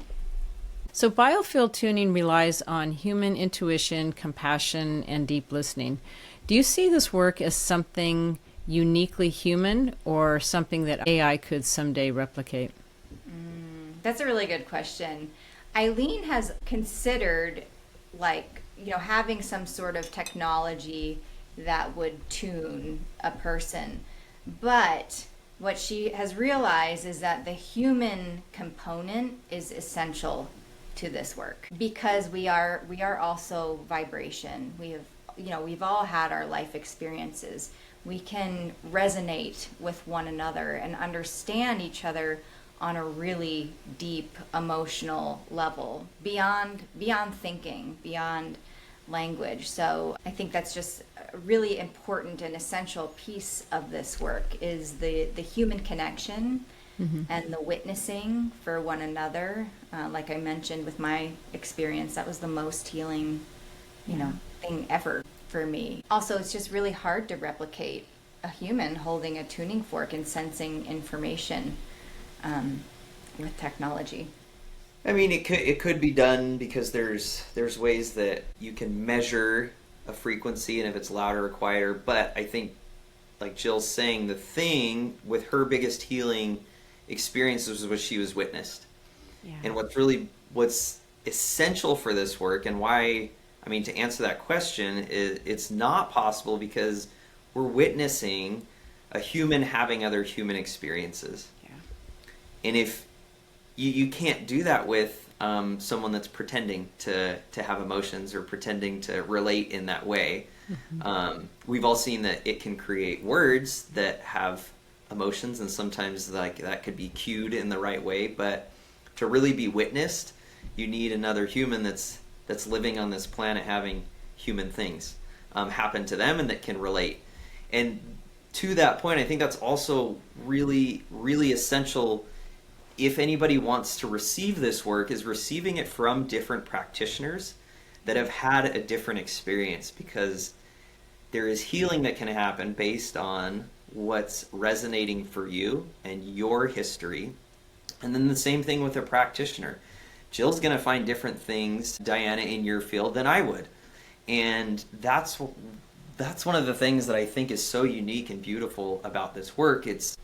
So biofield tuning relies on human intuition, compassion, and deep listening. Do you see this work as something uniquely human or something that AI could someday replicate? That's a really good question. Eileen has considered having some sort of technology that would tune a person. But what she has realized is that the human component is essential to this work because we are also vibration. We've all had our life experiences. We can resonate with one another and understand each other on a really deep emotional level beyond thinking, beyond language. So I think that's just a really important and essential piece of this work is the human connection and the witnessing for one another. Like I mentioned with my experience, that was the most healing, thing ever for me. Also, it's just really hard to replicate a human holding a tuning fork and sensing information with technology. I mean, it could be done because there's ways that you can measure a frequency and if it's louder or quieter. But I think, like Jill's saying, the thing with her biggest healing experiences was what she was witnessed. Yeah. And what's essential for this work and why, I mean, to answer that question, is it's not possible because we're witnessing a human having other human experiences. Yeah. And if you can't do that with someone that's pretending to have emotions or pretending to relate in that way. We've all seen that it can create words that have emotions, and sometimes like that could be cued in the right way. But to really be witnessed, you need another human that's living on this planet having human things happen to them and that can relate. And to that point, I think that's also really, really essential. If anybody wants to receive this work, is receiving it from different practitioners that have had a different experience, because there is healing that can happen based on what's resonating for you and your history. And then the same thing with a practitioner. Jill's going to find different things, Diana, in your field than I would. And that's one of the things that I think is so unique and beautiful about this work. It's,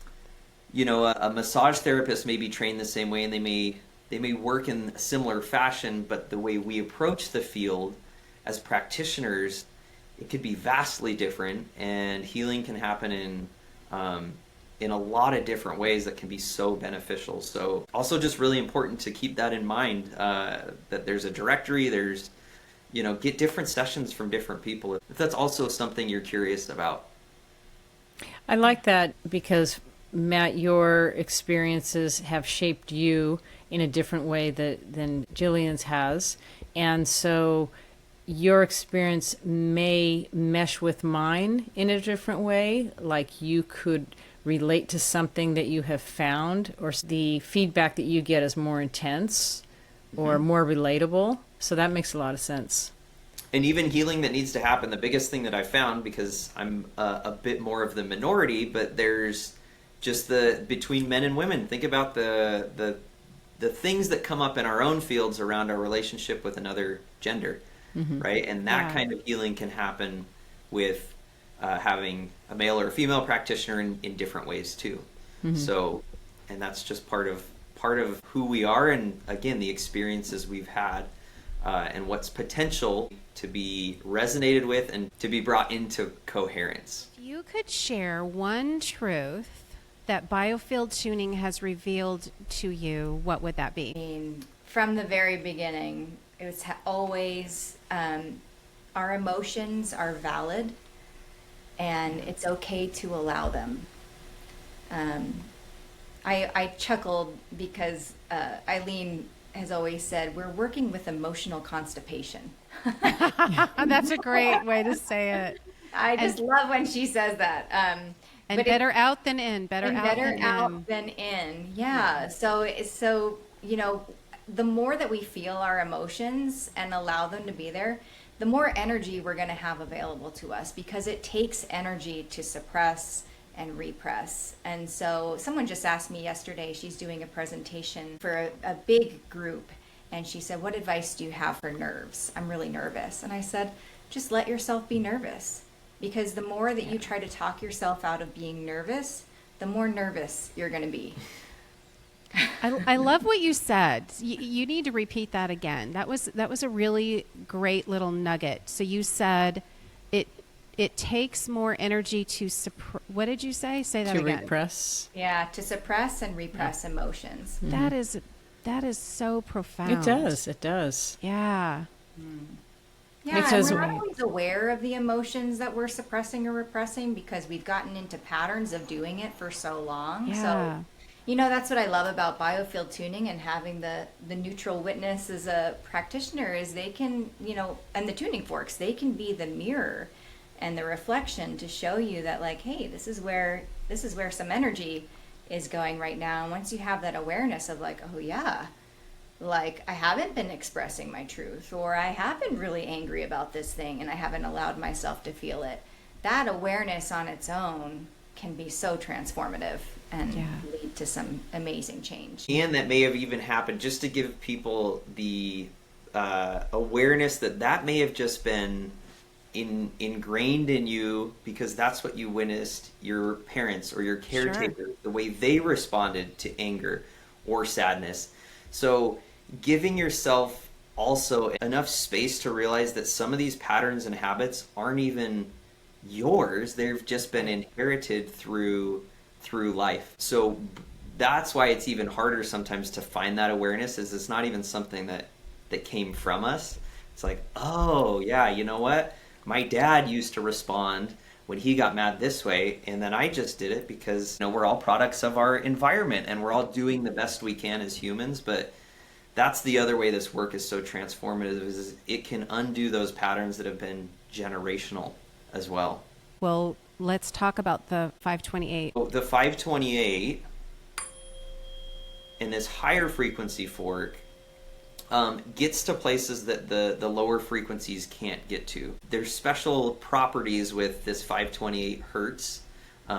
a massage therapist may be trained the same way, and they may work in a similar fashion, but the way we approach the field as practitioners, it could be vastly different, and healing can happen in a lot of different ways that can be so beneficial. So also just really important to keep that in mind, that there's a directory, there's, get different sessions from different people, if that's also something you're curious about. I like that because, Matt, your experiences have shaped you in a different way than Jillian's has. And so your experience may mesh with mine in a different way, like you could relate to something that you have found, or the feedback that you get is more intense or more relatable. So that makes a lot of sense. And even healing that needs to happen, the biggest thing that I found, because I'm a bit more of the minority, but there's just between men and women, think about the things that come up in our own fields around our relationship with another gender, right? And that kind of healing can happen with having a male or a female practitioner in different ways too. So, and that's just part of part of who we are, and again, the experiences we've had, and what's potential to be resonated with and to be brought into coherence. If you could share one truth that biofield tuning has revealed to you, what would that be? I mean, from the very beginning, it was always our emotions are valid and it's okay to allow them. I chuckled because Eileen has always said, we're working with emotional constipation. That's a great way to say it. I just love when she says that. And but better out than in. Better out than in. Yeah. So the more that we feel our emotions and allow them to be there, the more energy we're going to have available to us, because it takes energy to suppress and repress. And so someone just asked me yesterday, she's doing a presentation for a big group, and she said, what advice do you have for nerves? I'm really nervous. And I said, just let yourself be nervous, because the more that you try to talk yourself out of being nervous, the more nervous you're going to be. I love what you said. You need to repeat that again. That was a really great little nugget. So you said it takes more energy to suppress. What did you say? Say that again. To repress. Yeah, to suppress and repress emotions. Mm-hmm. That is so profound. It does. Yeah. Yeah, Because and we're not always aware of the emotions that we're suppressing or repressing, because we've gotten into patterns of doing it for so long. Yeah. So, that's what I love about biofield tuning and having the neutral witness as a practitioner is they can, and the tuning forks, they can be the mirror and the reflection to show you that, like, hey, this is where some energy is going right now. And once you have that awareness of like, oh yeah, like I haven't been expressing my truth, or I have been really angry about this thing and I haven't allowed myself to feel it, that awareness on its own can be so transformative and lead to some amazing change. And that may have even happened, just to give people the awareness that may have just been ingrained in you, because that's what you witnessed your parents or your caretaker, the way they responded to anger or sadness. So giving yourself also enough space to realize that some of these patterns and habits aren't even yours. They've just been inherited through life. So that's why it's even harder sometimes to find that awareness, is it's not even something that came from us. It's like, oh yeah, you know what? My dad used to respond when he got mad this way, and then I just did it because we're all products of our environment and we're all doing the best we can as humans. But that's the other way this work is so transformative, is it can undo those patterns that have been generational as well. Well, let's talk about the 528. The 528 in this higher frequency fork gets to places that the lower frequencies can't get to. There's special properties with this 528 hertz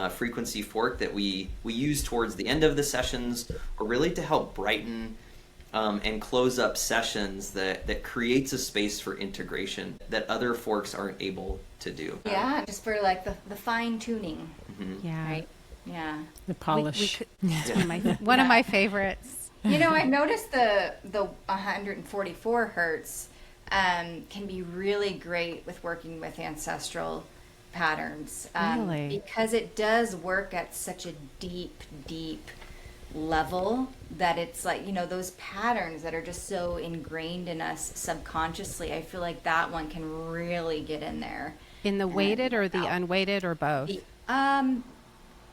frequency fork that we use towards the end of the sessions, or really to help brighten and close up sessions that creates a space for integration that other forks aren't able to do. Yeah, just for like the fine tuning. Mm-hmm. Yeah. Right? Yeah. The polish. It's one of my favorites. I've noticed the 144 hertz can be really great with working with ancestral patterns. Really? Because it does work at such a deep, deep level that it's like, those patterns that are just so ingrained in us subconsciously. I feel like that one can really get in there. In the weighted or the unweighted, or both?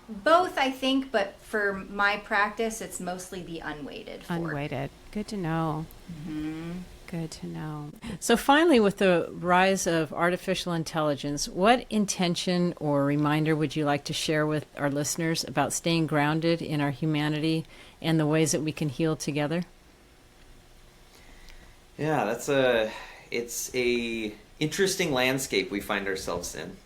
Both, I think, but for my practice, it's mostly the unweighted fork. Unweighted. Good to know. Mm-hmm. Good to know. So finally, with the rise of artificial intelligence, what intention or reminder would you like to share with our listeners about staying grounded in our humanity and the ways that we can heal together? Yeah, it's a interesting landscape we find ourselves in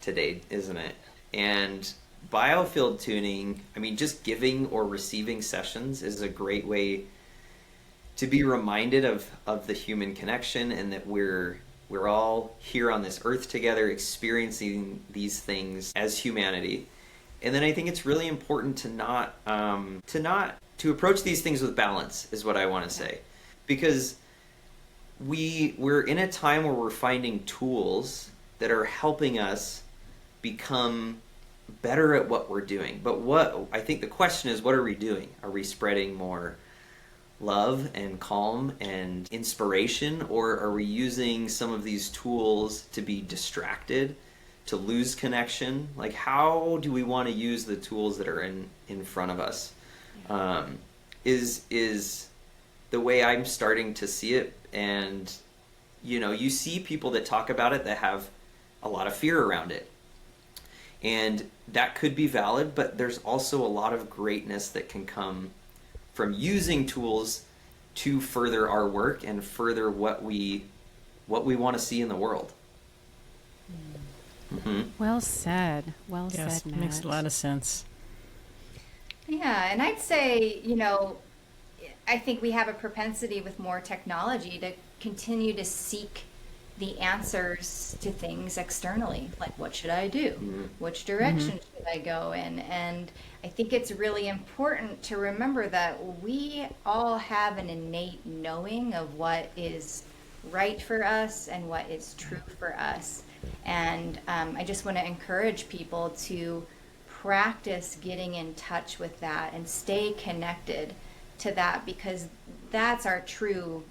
today, isn't it? And biofield tuning, just giving or receiving sessions is a great way to be reminded of the human connection, and that we're all here on this earth together experiencing these things as humanity. And then I think it's really important to approach these things with balance, is what I want to say, because we're in a time where we're finding tools that are helping us become better at what we're doing. But what I think the question is, what are we doing? Are we spreading more love and calm and inspiration, or are we using some of these tools to be distracted, to lose connection? Like, how do we want to use the tools that are in front of us? Is the way I'm starting to see it. And you see people that talk about it that have a lot of fear around it, and that could be valid, but there's also a lot of greatness that can come from using tools to further our work and further what we want to see in the world. Mm-hmm. Well said. Well Yes, said, Matt. makes a lot of sense. Yeah, and I'd say, I think we have a propensity with more technology to continue to seek the answers to things externally, like what should I do? Mm-hmm. Which direction should I go in? And I think it's really important to remember that we all have an innate knowing of what is right for us and what is true for us. And I just want to encourage people to practice getting in touch with that and stay connected to that, because that's our true,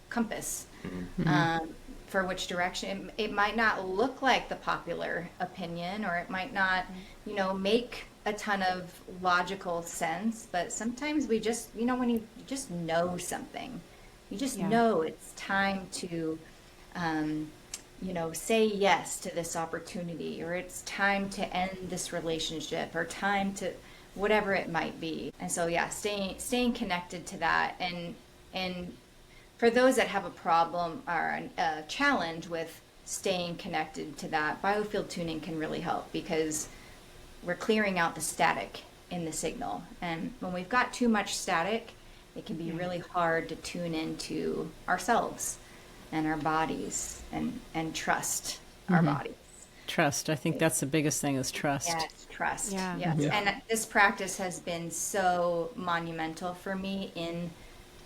compass. For which direction. It might not look like the popular opinion, or it might not, make a ton of logical sense, but sometimes we just, when you just know something, you just know it's time to, say yes to this opportunity, or it's time to end this relationship, or time to whatever it might be. And so, staying connected to that. And for those that have a problem or a challenge with staying connected to that, biofield tuning can really help, because we're clearing out the static in the signal. And when we've got too much static, it can be really hard to tune into ourselves and our bodies and trust our bodies. Trust. I think that's the biggest thing, is trust. Yes, trust. Yeah. Yes. Yeah. And this practice has been so monumental for me in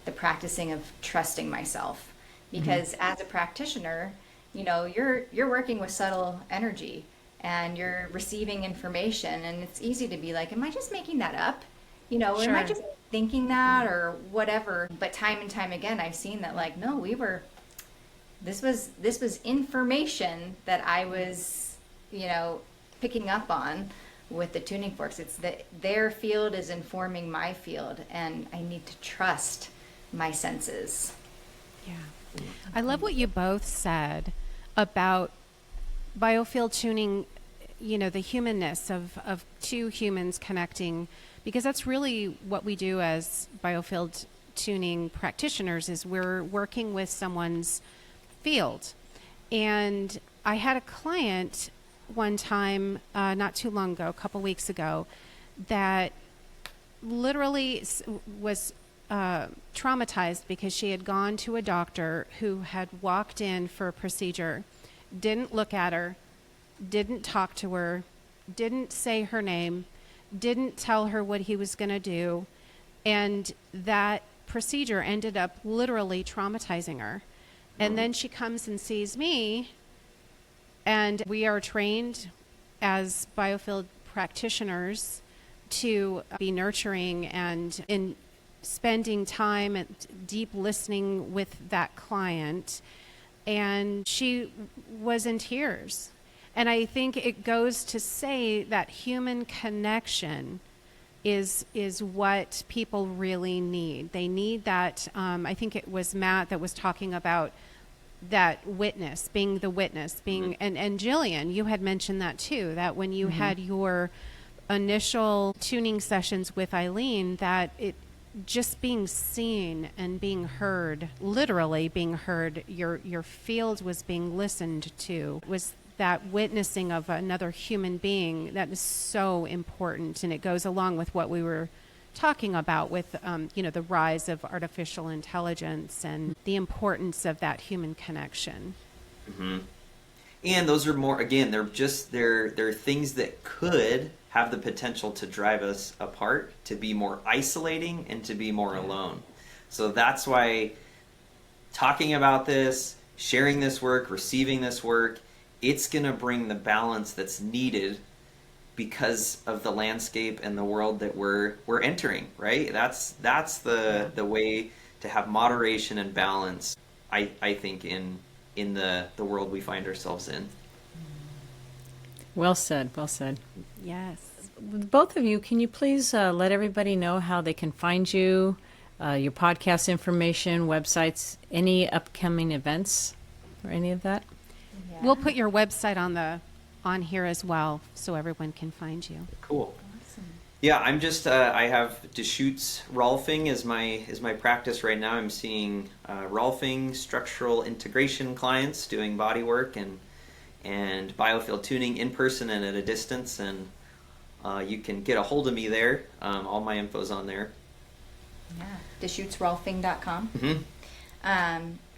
the practicing of trusting myself, because as a practitioner, you're working with subtle energy and you're receiving information, and it's easy to be like, am I just making that up? Or am I just thinking that, or whatever? But time and time again, I've seen that, like, no, this was information that I was, picking up on with the tuning forks. It's that their field is informing my field, and I need to trust my senses. Yeah. I love what you both said about biofield tuning, the humanness of two humans connecting, because that's really what we do as biofield tuning practitioners, is we're working with someone's field. And I had a client one time, not too long ago, a couple weeks ago, that literally was traumatized because she had gone to a doctor who had walked in for a procedure, didn't look at her, didn't talk to her, didn't say her name, didn't tell her what he was going to do, and that procedure ended up literally traumatizing her. And then she comes and sees me, and we are trained as biofield practitioners to be nurturing and in spending time and deep listening with that client. And she was in tears. And I think it goes to say that human connection is what people really need. They need that. I think it was Matt that was talking about that witness, being the witness, being, and Jillian, you had mentioned that too, that when you had your initial tuning sessions with Eileen, that it just being seen and being heard, literally being heard, your field was being listened to, was that witnessing of another human being that is so important. And it goes along with what we were talking about with, the rise of artificial intelligence and the importance of that human connection. Mm-hmm. And those are more, again, they're things that could have the potential to drive us apart, to be more isolating, and to be more alone. So that's why talking about this, sharing this work, receiving this work, it's going to bring the balance that's needed because of the landscape and the world that we're entering, right? That's the way to have moderation and balance, I think, in the world we find ourselves in. Well said, well said. Yes. Both of you, can you please let everybody know how they can find you, your podcast information, websites, any upcoming events, or any of that? Yeah. We'll put your website on here as well, so everyone can find you. Cool. Awesome. Yeah, I'm just I have Deschutes Rolfing is my practice right now. I'm seeing Rolfing structural integration clients doing body work and biofield tuning in person and at a distance, and you can get a hold of me there. All my info's on there. Yeah, DeschutesRolfing.com. Mm-hmm.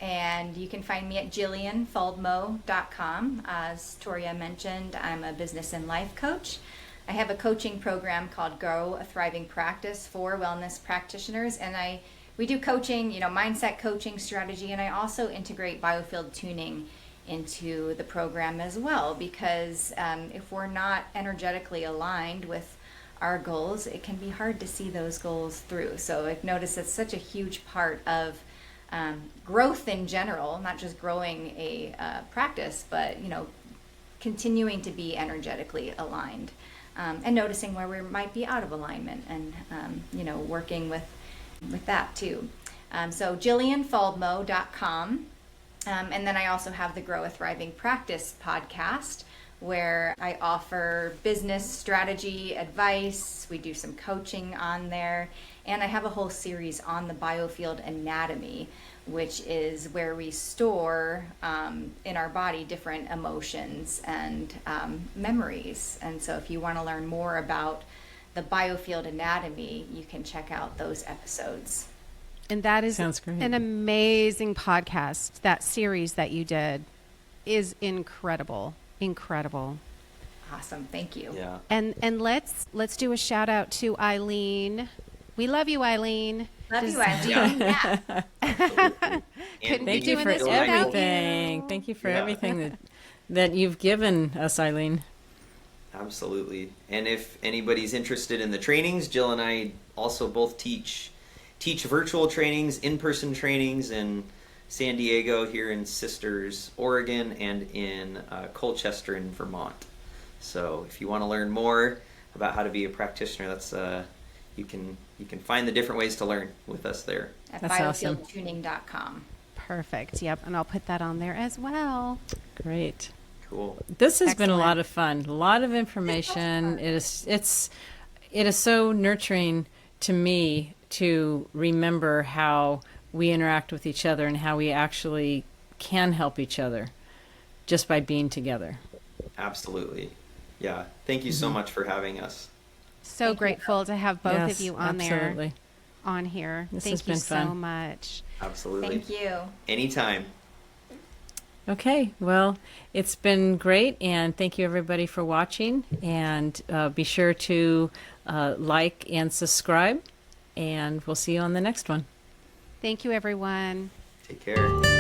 And you can find me at JillianFaldmo.com. As Toria mentioned, I'm a business and life coach. I have a coaching program called Grow a Thriving Practice for wellness practitioners, and we do coaching, mindset coaching, strategy, and I also integrate biofield tuning into the program as well, because if we're not energetically aligned with our goals, it can be hard to see those goals through. So I've noticed it's such a huge part of growth in general, not just growing a practice, but continuing to be energetically aligned, and noticing where we might be out of alignment, and working with that too. So JillianFaldmo.com, and then I also have the Grow a Thriving Practice podcast, where I offer business strategy advice. We do some coaching on there, and I have a whole series on the biofield anatomy, which is where we store in our body different emotions and memories. And so if you want to learn more about the biofield anatomy, you can check out those episodes. And that is Sounds great. an amazing podcast. That series that you did is incredible. Incredible. Awesome. Thank you. Yeah. And let's do a shout out to Eileen. We love you, Eileen. Love you, Just- Eileen. Yeah. Yeah. Couldn't Thank be you doing for this without everything. you. Thank you for Yeah. everything that you've given us, Eileen. Absolutely. And if anybody's interested in the trainings, Jill and I also both teach virtual trainings, in-person trainings in San Diego, here in Sisters, Oregon, and in Colchester in Vermont. So if you want to learn more about how to be a practitioner, that's you can find the different ways to learn with us there. At That's awesome. BiofieldTuning.com. Perfect. Yep. And I'll put that on there as well. Great. Cool. This has been a lot Excellent. of fun. A lot of information. It is so nurturing to me to remember how we interact with each other and how we actually can help each other just by being together. Absolutely. Yeah. Thank you so much for having us. So Thank you. grateful to have both Yes, of you on absolutely. there, on here. This Thank has you been so fun. much. Absolutely. Thank you. Anytime. Okay, well, it's been great, and thank you everybody for watching. And be sure to like and subscribe, and we'll see you on the next one. Thank you, everyone. Take care.